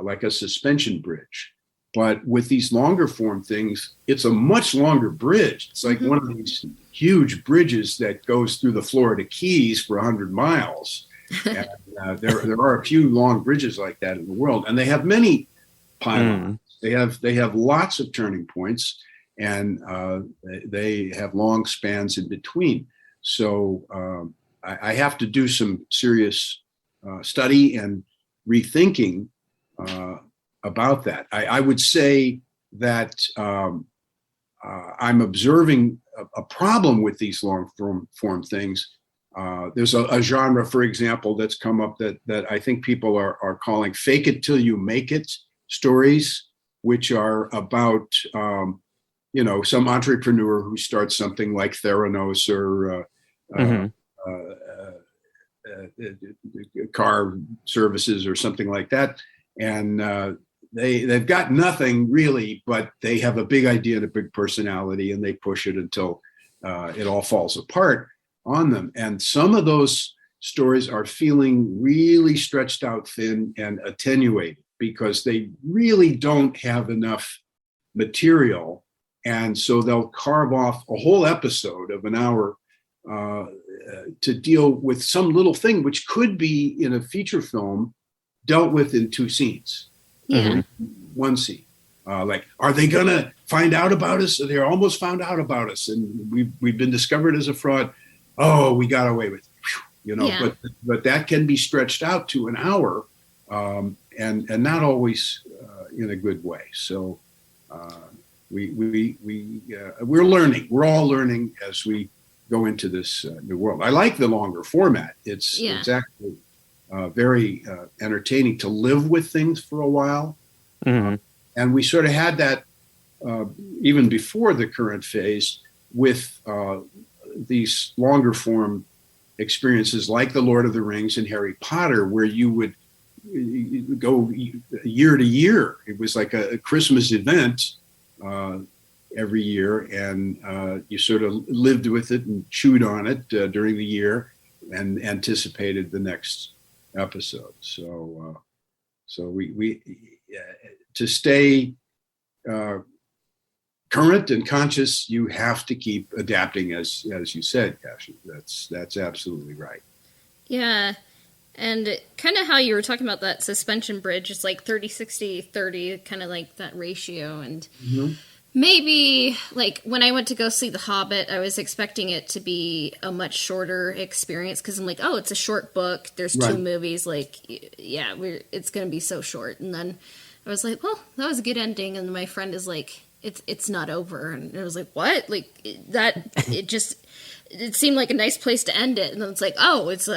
like a suspension bridge. But with these longer form things, it's a much longer bridge. It's like one of these huge bridges that goes through the Florida Keys for 100 miles. And, there are a few long bridges like that in the world, and they have many pylons. They have lots of turning points, and they have long spans in between. So I have to do some serious study and rethinking about that. I would say that I'm observing a problem with these long form things. There's a genre, for example, that's come up that I think people are calling fake it till you make it stories, which are about, some entrepreneur who starts something like Theranos or car services or something like that. And they've got nothing really, but they have a big idea and a big personality, and they push it until it all falls apart on them. And some of those stories are feeling really stretched out thin and attenuated because they really don't have enough material. And so they'll carve off a whole episode of an hour to deal with some little thing which could be in a feature film dealt with in 2 scenes. Yeah. One scene. Like, are they going to find out about us? They're almost found out about us, and we've been discovered as a fraud. Oh, we got away with it. You know, Yeah. but that can be stretched out to an hour, and not always in a good way. So we're learning. We're all learning as we go into this new world. I like the longer format. It's actually very entertaining to live with things for a while. Mm-hmm. And we sort of had that even before the current phase with these longer form experiences like The Lord of the Rings and Harry Potter, where you would go year to year. It was like a Christmas event every year, and you sort of lived with it and chewed on it during the year and anticipated the next episode. So we to stay current and conscious, you have to keep adapting, as you said, Kashi. That's absolutely right. Yeah. And kind of how you were talking about that suspension bridge, it's like 30, 60, 30, kind of like that ratio. And maybe, like, when I went to go see The Hobbit, I was expecting it to be a much shorter experience, because I'm like, oh, it's a short book. There's 2 movies. Like, yeah, it's going to be so short. And then I was like, well, that was a good ending. And my friend is like, it's not over. And I was like, what? Like, it seemed like a nice place to end it. And then it's like, oh, it's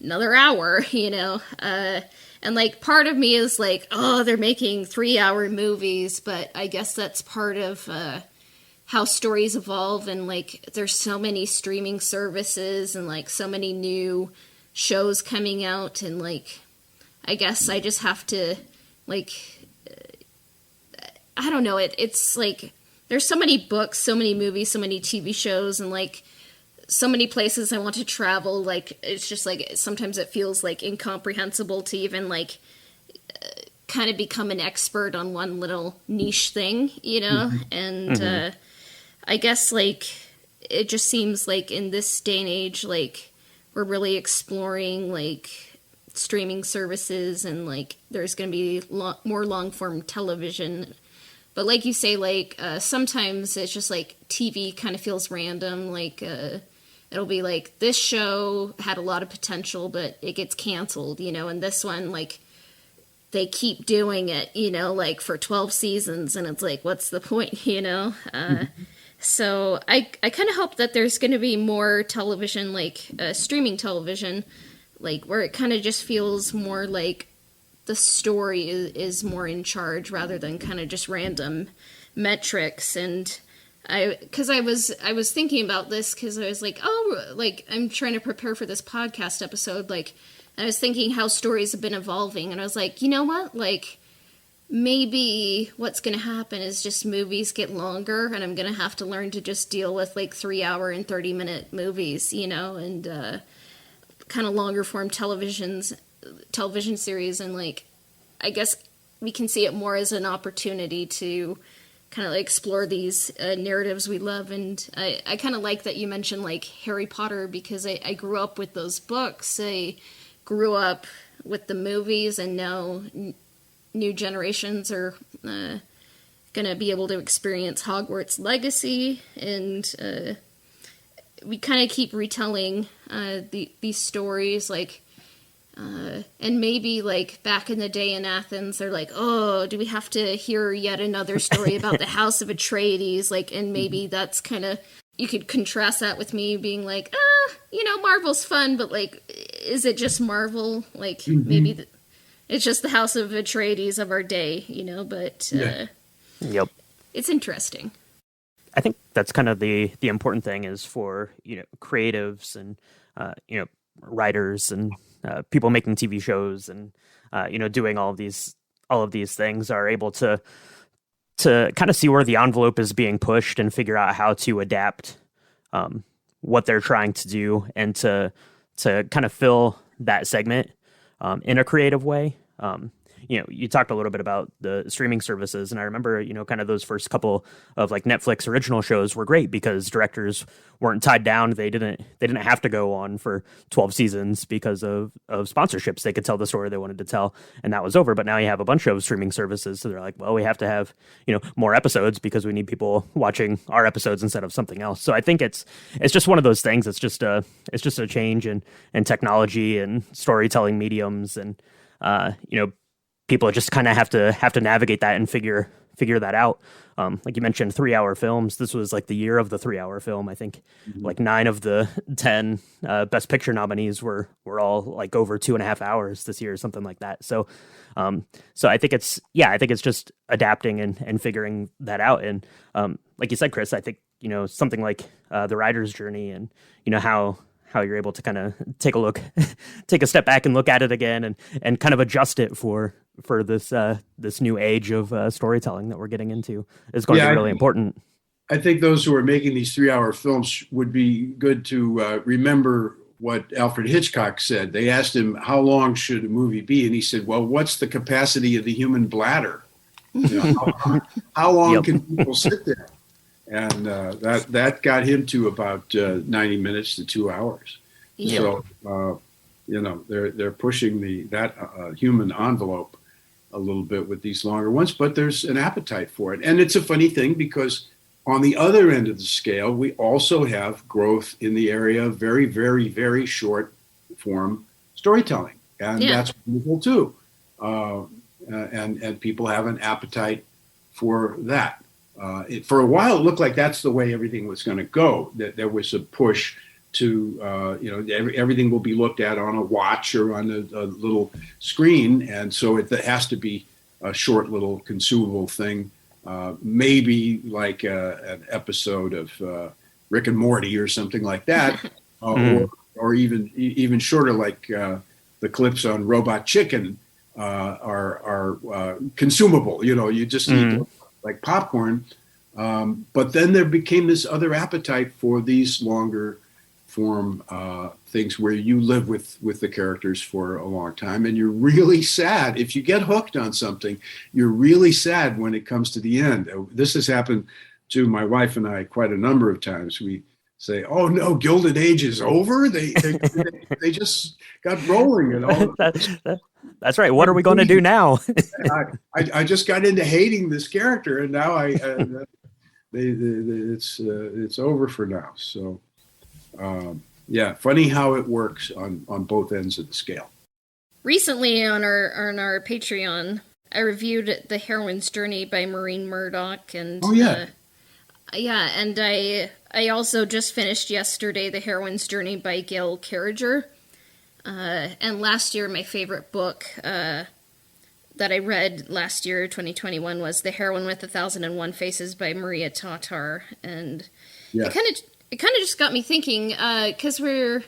another hour, you know? And like, part of me is like, oh, they're making 3-hour movies, but I guess that's part of how stories evolve. And like, there's so many streaming services and like so many new shows coming out. And like, I guess I just have to, like, I don't know, it's like, there's so many books, so many movies, so many TV shows, and like so many places I want to travel. Like, it's just like, sometimes it feels like incomprehensible to even like kind of become an expert on one little niche thing, you know? And I guess like, it just seems like in this day and age, like, we're really exploring like streaming services, and like there's going to be more long form television. But like you say, like, sometimes it's just like TV kind of feels random. Like, it'll be like, this show had a lot of potential, but it gets canceled, you know, and this one, like, they keep doing it, you know, like for 12 seasons, and it's like, what's the point, you know? So I kind of hope that there's going to be more television, like streaming television, like where it kind of just feels more like the story is more in charge rather than kind of just random metrics. And I was thinking about this, because I was like, oh, like, I'm trying to prepare for this podcast episode. Like, I was thinking how stories have been evolving, and I was like, you know what? Like, maybe what's going to happen is just movies get longer, and I'm going to have to learn to just deal with like 3-hour and 30-minute movies, you know, and kind of longer form television series. And like, I guess we can see it more as an opportunity to kind of like explore these narratives we love. And I kind of like that you mentioned like Harry Potter, because I grew up with those books. I grew up with the movies, and now new generations are going to be able to experience Hogwarts Legacy. And we kind of keep retelling these stories, like, and maybe like back in the day in Athens, they're like, oh, do we have to hear yet another story about the House of Atreides? Like, and maybe that's kind of, you could contrast that with me being like, you know, Marvel's fun, but like, is it just Marvel? Like, maybe it's just the House of Atreides of our day, you know, but Yep. It's interesting. I think that's kind of the important thing is for, you know, creatives and, you know, writers and people making TV shows and, you know, doing all of these things are able to kind of see where the envelope is being pushed and figure out how to adapt what they're trying to do, and to kind of fill that segment in a creative way. you talked a little bit about the streaming services, and I remember, kind of those first couple of like Netflix original shows were great because directors weren't tied down. They didn't have to go on for 12 seasons because of sponsorships. They could tell the story they wanted to tell, and that was over. But now you have a bunch of streaming services, so they're like, well, we have to have, more episodes because we need people watching our episodes instead of something else. So I think it's just one of those things. It's just a change in technology and storytelling mediums, and people just kind of have to navigate that and figure that out. Like you mentioned, 3-hour films. This was like the year of the 3-hour film. I think like 9 of the 10 Best Picture nominees were all like over 2.5 hours this year, something like that. So I think it's just adapting and figuring that out. And like you said, Chris, I think something like the writer's journey, and how you're able to kind of take a step back and look at it again, and kind of adjust it for this new age of storytelling that we're getting into is going to be really important. I think those who are making these 3-hour films would be good to remember what Alfred Hitchcock said. They asked him, how long should a movie be? And he said, well, what's the capacity of the human bladder? How long can people sit there? And that got him to about 90 minutes to 2 hours. Yeah. So, they're pushing that human envelope a little bit with these longer ones, but there's an appetite for it. And it's a funny thing because on the other end of the scale, we also have growth in the area of very, very, very short form storytelling. And that's wonderful too. And people have an appetite for that. For a while, it looked like that's the way everything was going to go, that there was a push to, everything will be looked at on a watch or on a little screen. And so it has to be a short little consumable thing, maybe like an episode of Rick and Morty or something like that, or even shorter, like the clips on Robot Chicken are consumable. You just eat like popcorn. But then there became this other appetite for these longer form things where you live with the characters for a long time, and you're really sad. If you get hooked on something, you're really sad when it comes to the end. This has happened to my wife and I quite a number of times. We say, oh no, Gilded Age is over? They just got rolling and all. That's right. What are we going to do now? I just got into hating this character, and now it's over for now. So, funny how it works on both ends of the scale. Recently on our Patreon, I reviewed The Heroine's Journey by Maureen Murdoch, and and I also just finished yesterday The Heroine's Journey by Gail Carriger. And last year, my favorite book that I read last year, 2021, was The Heroine with 1,001 Faces by Maria Tatar. And it kind of just got me thinking, because we're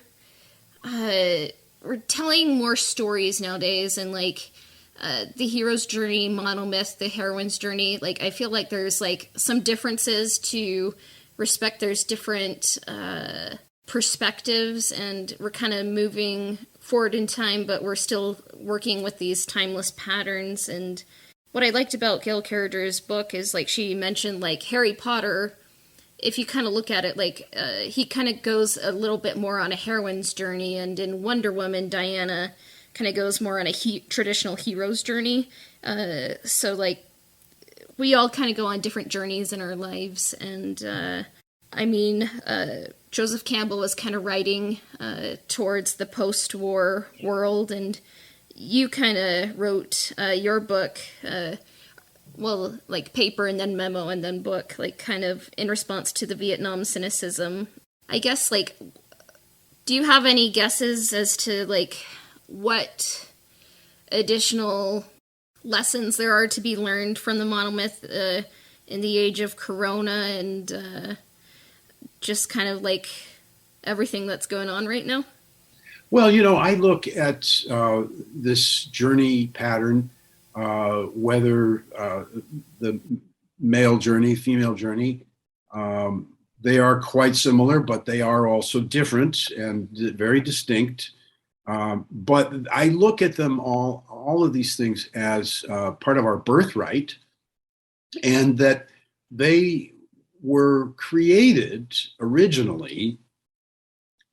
telling more stories nowadays, and like the hero's journey, monomyth, the heroine's journey. Like, I feel like there's like some differences to respect. There's different perspectives, and we're kind of moving forward in time, but we're still working with these timeless patterns. And what I liked about Gail Carriger's book is, like, she mentioned, like, Harry Potter, if you kind of look at it, like, he kind of goes a little bit more on a heroine's journey, and in Wonder Woman, Diana kind of goes more on a traditional hero's journey. So, like, we all kind of go on different journeys in our lives, and Joseph Campbell was kind of writing towards the post-war world, and you kind of wrote your book, like paper and then memo and then book, like kind of in response to the Vietnam cynicism. I guess, like, do you have any guesses as to, like, what additional lessons there are to be learned from the monomyth in the age of Corona and just kind of like everything that's going on right now? Well, I look at this journey pattern, whether the male journey, female journey, they are quite similar, but they are also different and very distinct. But I look at them all of these things as part of our birthright, and that they were created originally,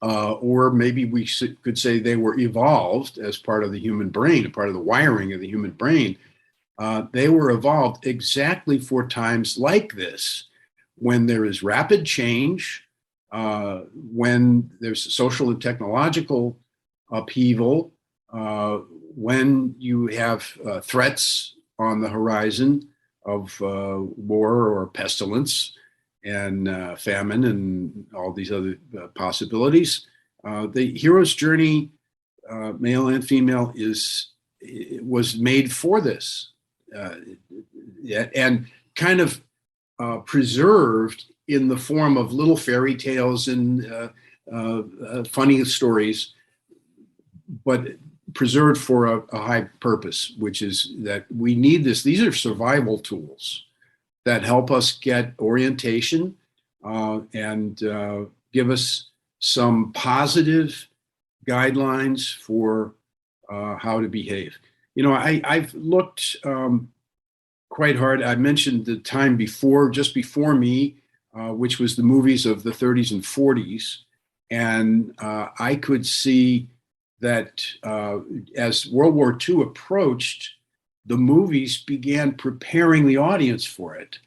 or maybe we could say they were evolved as part of the human brain, a part of the wiring of the human brain. They were evolved exactly for times like this, when there is rapid change, when there's social and technological upheaval, when you have threats on the horizon of war or pestilence and famine and all these other possibilities. The hero's journey, male and female, was made for this, and kind of preserved in the form of little fairy tales and funny stories, but preserved for a high purpose, which is that we need this. These are survival tools that help us get orientation and give us some positive guidelines for how to behave. I've looked quite hard. I mentioned the time before, just before me, which was the movies of the 30s and 40s. And I could see that as World War II approached, the movies began preparing the audience for it,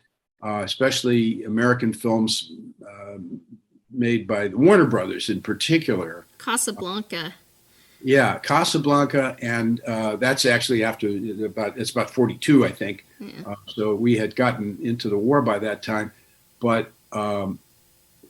especially American films made by the Warner Brothers in particular. Casablanca. Yeah, Casablanca, and that's actually after it's about 42, I think. Yeah. So we had gotten into the war by that time. But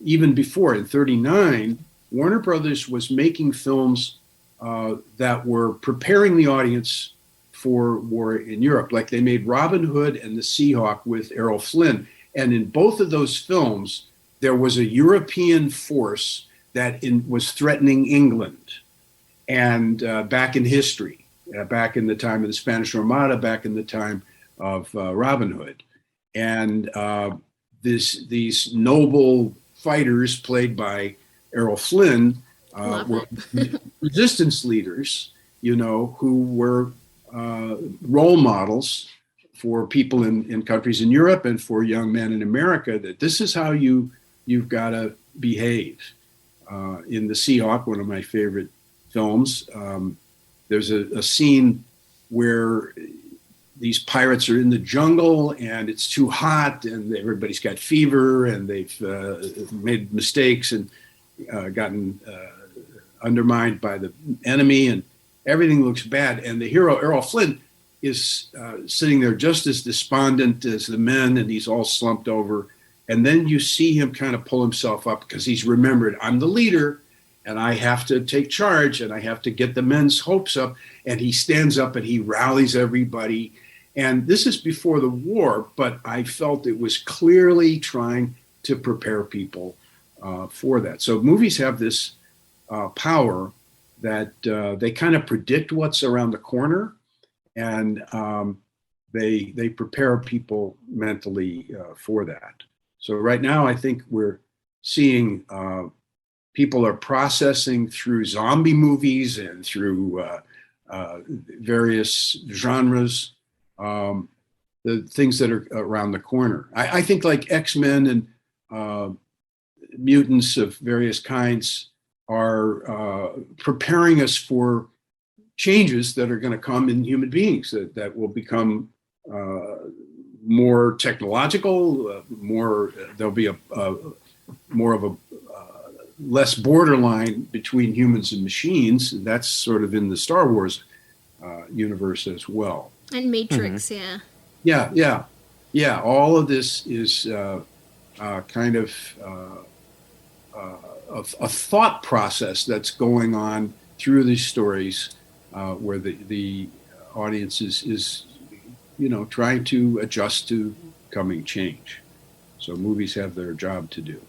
even before, in 39, Warner Brothers was making films that were preparing the audience for war in Europe. Like they made Robin Hood and the Seahawk with Errol Flynn. And in both of those films, there was a European force that was threatening England. And back in history, back in the time of the Spanish Armada, back in the time of Robin Hood. And these noble fighters played by Errol Flynn were resistance leaders, who were role models for people in countries in Europe and for young men in America, that this is how you've got to behave. In The Seahawk, one of my favorite films, there's a scene where these pirates are in the jungle and it's too hot and everybody's got fever and they've made mistakes and gotten undermined by the enemy and everything looks bad. And the hero, Errol Flynn, is sitting there just as despondent as the men, and he's all slumped over. And then you see him kind of pull himself up because he's remembered, I'm the leader and I have to take charge and I have to get the men's hopes up. And he stands up and he rallies everybody. And this is before the war, but I felt it was clearly trying to prepare people for that. So movies have this power that they kind of predict what's around the corner, and they prepare people mentally for that. So right now, I think we're seeing people are processing through zombie movies and through various genres the things that are around the corner. I think like X-Men and mutants of various kinds are preparing us for changes that are going to come in human beings that will become more technological, there'll be a more of a less borderline between humans and machines. That's sort of in the Star Wars universe as well. And Matrix, Yeah. All of this is kind of a thought process that's going on through these stories, where the audience is trying to adjust to coming change. So movies have their job to do.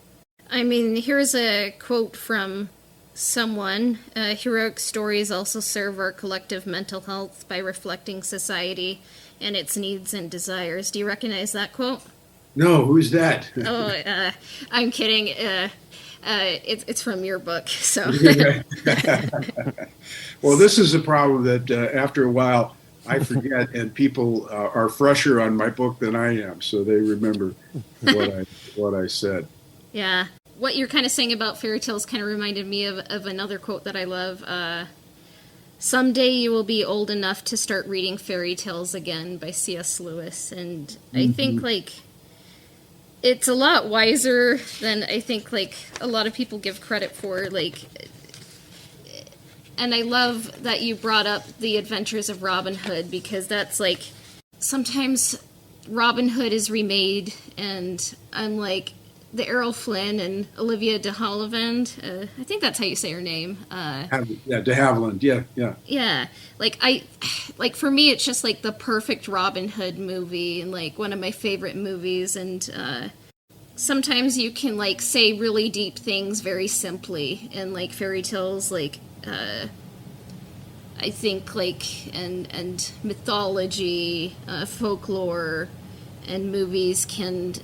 I mean, here's a quote from someone. Heroic stories also serve our collective mental health by reflecting society and its needs and desires. Do you recognize that quote? No, who's that? I'm kidding. It's from your book, so. Well, this is a problem that after a while I forget, and people are fresher on my book than I am, so they remember what I said. Yeah. What you're kind of saying about fairy tales kind of reminded me of another quote that I love. Someday you will be old enough to start reading fairy tales again, by C.S. Lewis. And I think, like, it's a lot wiser than I think, like, a lot of people give credit for. Like, and I love that you brought up the adventures of Robin Hood, because that's, like, sometimes Robin Hood is remade, and I'm like, the Errol Flynn and Olivia de Havilland. I think that's how you say her name. De Havilland. Yeah. Yeah. Like for me, it's just like the perfect Robin Hood movie, and like one of my favorite movies. And sometimes you can like say really deep things very simply, and like fairy tales, like I think like and mythology, folklore, and movies can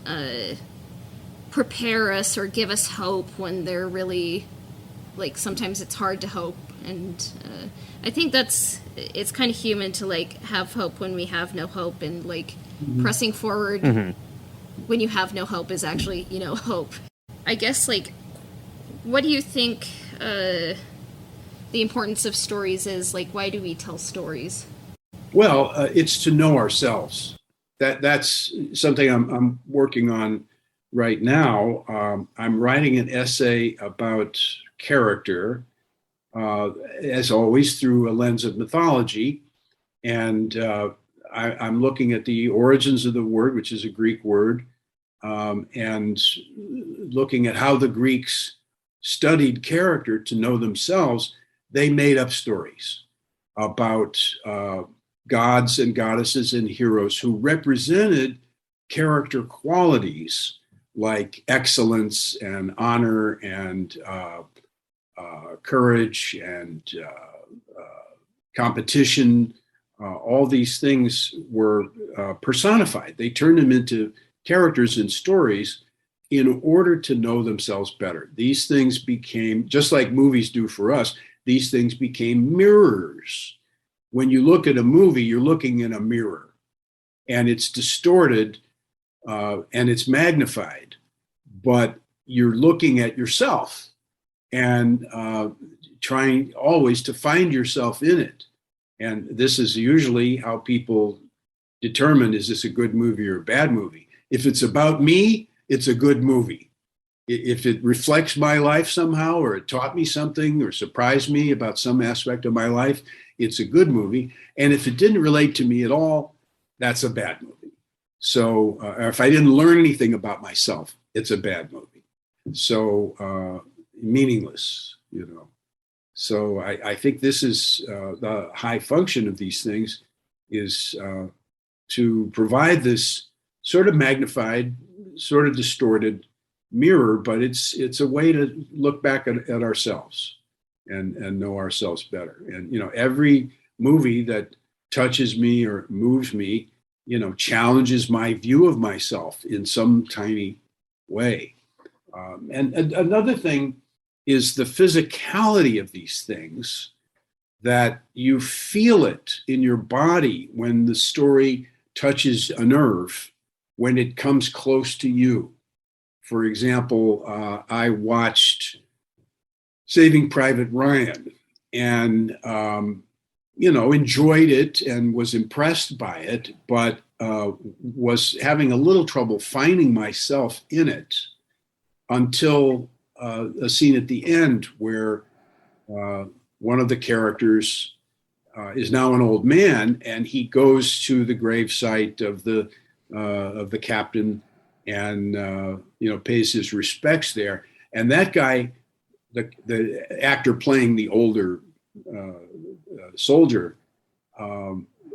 prepare us or give us hope when they're really, like, sometimes it's hard to hope. And I think it's kind of human to like have hope when we have no hope, and like pressing forward when you have no hope is actually, hope. I guess, like, what do you think the importance of stories is? Like, why do we tell stories? Well, it's to know ourselves. That's something I'm working on right now. I'm writing an essay about character, as always, through a lens of mythology. And I'm looking at the origins of the word, which is a Greek word, and looking at how the Greeks studied character to know themselves. They made up stories about gods and goddesses and heroes who represented character qualities like excellence and honor and courage and competition. All these things were personified. They turned them into characters in stories in order to know themselves better. These things became, just like movies do for us, these things became mirrors. When you look at a movie, you're looking in a mirror, and it's distorted and it's magnified, but you're looking at yourself and trying always to find yourself in it. And this is usually how people determine, is this a good movie or a bad movie? If it's about me, it's a good movie. If it reflects my life somehow, or it taught me something or surprised me about some aspect of my life, it's a good movie. And if it didn't relate to me at all, that's a bad movie. So if I didn't learn anything about myself, it's a bad movie. So meaningless, So I think this is the high function of these things, is to provide this sort of magnified, sort of distorted mirror, but it's a way to look back at ourselves and know ourselves better. And every movie that touches me or moves me, challenges my view of myself in some tiny way. And another thing is the physicality of these things, that you feel it in your body when the story touches a nerve, when it comes close to you. For example, I watched Saving Private Ryan and, enjoyed it and was impressed by it, but was having a little trouble finding myself in it until a scene at the end where one of the characters is now an old man, and he goes to the gravesite of the captain and pays his respects there. And that guy, the actor playing the older soldier,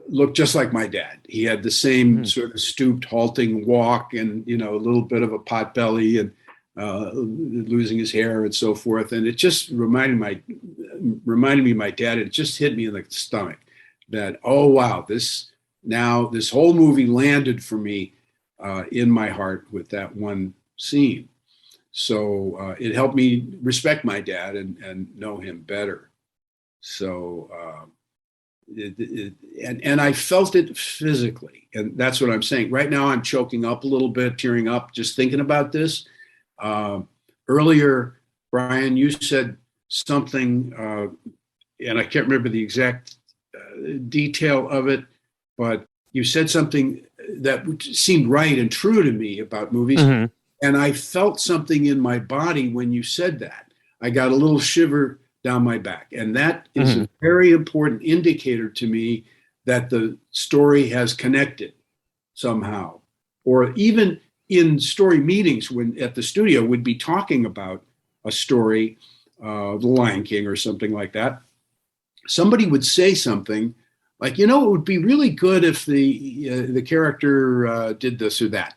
looked just like my dad. He had the same sort of stooped, halting walk, and a little bit of a pot belly, and losing his hair and so forth. And it just reminded me of my dad. It just hit me in the stomach that, oh wow, this whole movie landed for me in my heart with that one scene. So it helped me respect my dad and know him better. So and I felt it physically, and that's what I'm saying. Right now, I'm choking up a little bit, tearing up, just thinking about this. Earlier, Brian, you said something, and I can't remember the exact detail of it, but you said something that seemed right and true to me about movies. Mm-hmm. And I felt something in my body when you said that. I got a little shiver down my back. And that is a very important indicator to me that the story has connected somehow. Or even in story meetings, when at the studio would be talking about a story, The Lion King or something like that, somebody would say something like, it would be really good if the character did this or that.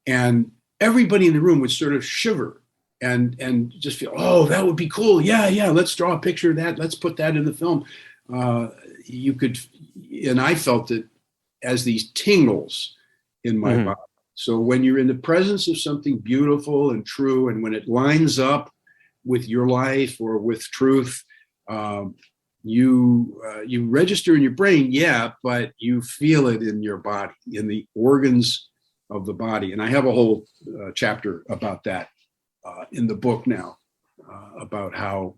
And everybody in the room would sort of shiver and just feel, oh, that would be cool. Yeah, let's draw a picture of that. Let's put that in the film. And I felt it as these tingles in my body. So when you're in the presence of something beautiful and true, and when it lines up with your life or with truth, you register in your brain, but you feel it in your body, in the organs of the body. And I have a whole chapter about that in the book now, about how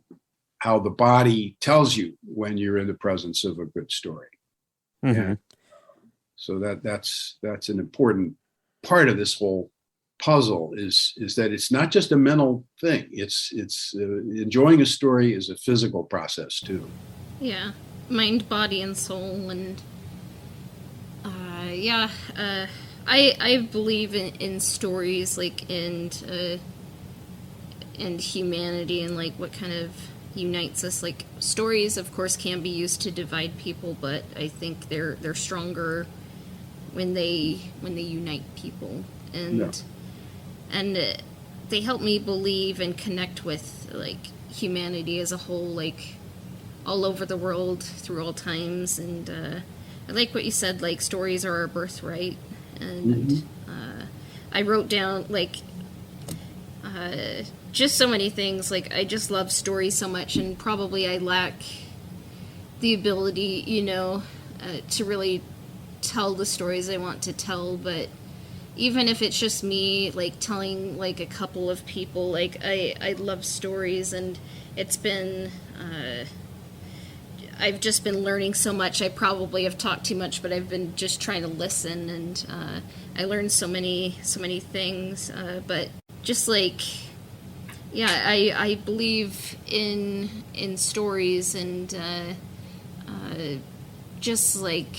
the body tells you when you're in the presence of a good story. And so that's an important part of this whole puzzle is that it's not just a mental thing. It's enjoying a story is a physical process too. Yeah, mind, body, and soul, and I believe in stories, like, and humanity, and like what kind of unites us. Like, stories, of course, can be used to divide people, but I think they're stronger when they unite people, and they help me believe and connect with, like, humanity as a whole, like, all over the world through all times. And I like what you said, like, stories are our birthright. And I wrote down, like, just so many things. Like, I just love stories so much, and probably I lack the ability, to really tell the stories I want to tell. But even if it's just me, like, telling, like, a couple of people, like, I love stories, and it's been I've just been learning so much. I probably have talked too much, but I've been just trying to listen, and I learned so many things. But just, like, I believe in stories, and just, like,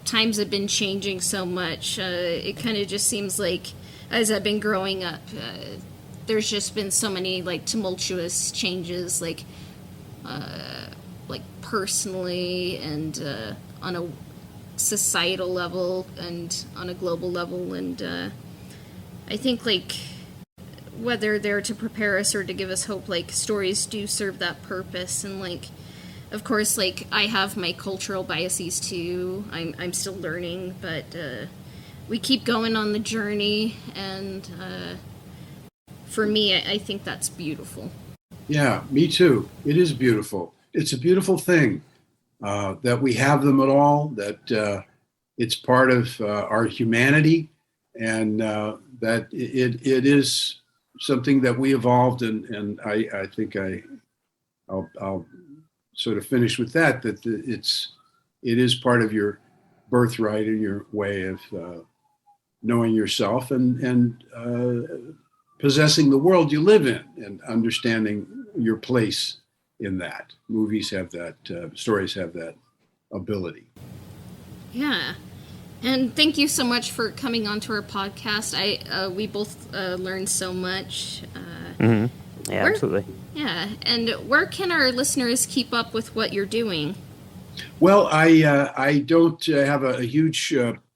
times have been changing so much. It kind of just seems like as I've been growing up, there's just been so many, like, tumultuous changes, like personally, and on a societal level, and on a global level. And I think, like, whether they're to prepare us or to give us hope, like, stories do serve that purpose. And, like, of course, like, I have my cultural biases too. I'm still learning, but we keep going on the journey, and for me, I think that's beautiful. Yeah, me too. It is beautiful. It's a beautiful thing that we have them at all, that it's part of our humanity, and that it is something that we evolved, and I think I'll sort of finish with that it is part of your birthright and your way of knowing yourself and possessing the world you live in, and understanding your place in that. Movies have that, stories have that ability. Yeah. And thank you so much for coming onto our podcast. We both learned so much. Yeah, absolutely. Yeah. And where can our listeners keep up with what you're doing? Well, I don't have a huge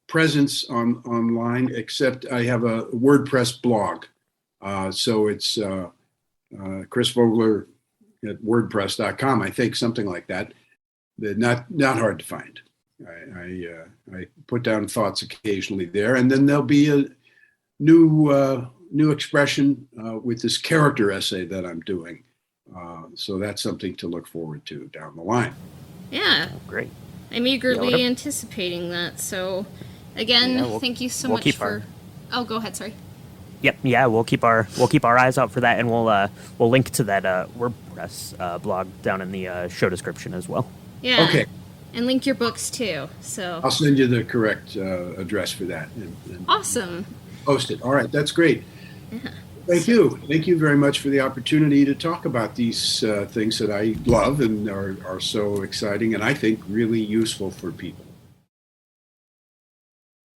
presence online, except I have a WordPress blog. So it's Chris Vogler at WordPress.com, I think, something like that. Not hard to find. I put down thoughts occasionally there, and then there'll be a new new expression with this character essay that I'm doing. So that's something to look forward to down the line. Yeah. Oh, great. I'm eagerly anticipating that. So, again, thank you so much for. Oh, go ahead. Sorry. Yep. Yeah, we'll keep our eyes out for that, and we'll link to that WordPress blog down in the show description as well. Yeah. Okay. And link your books too. So I'll send you the correct address for that. And awesome. Post it. All right. That's great. Yeah. Thank you. Thank you very much for the opportunity to talk about these things that I love and are so exciting and I think really useful for people.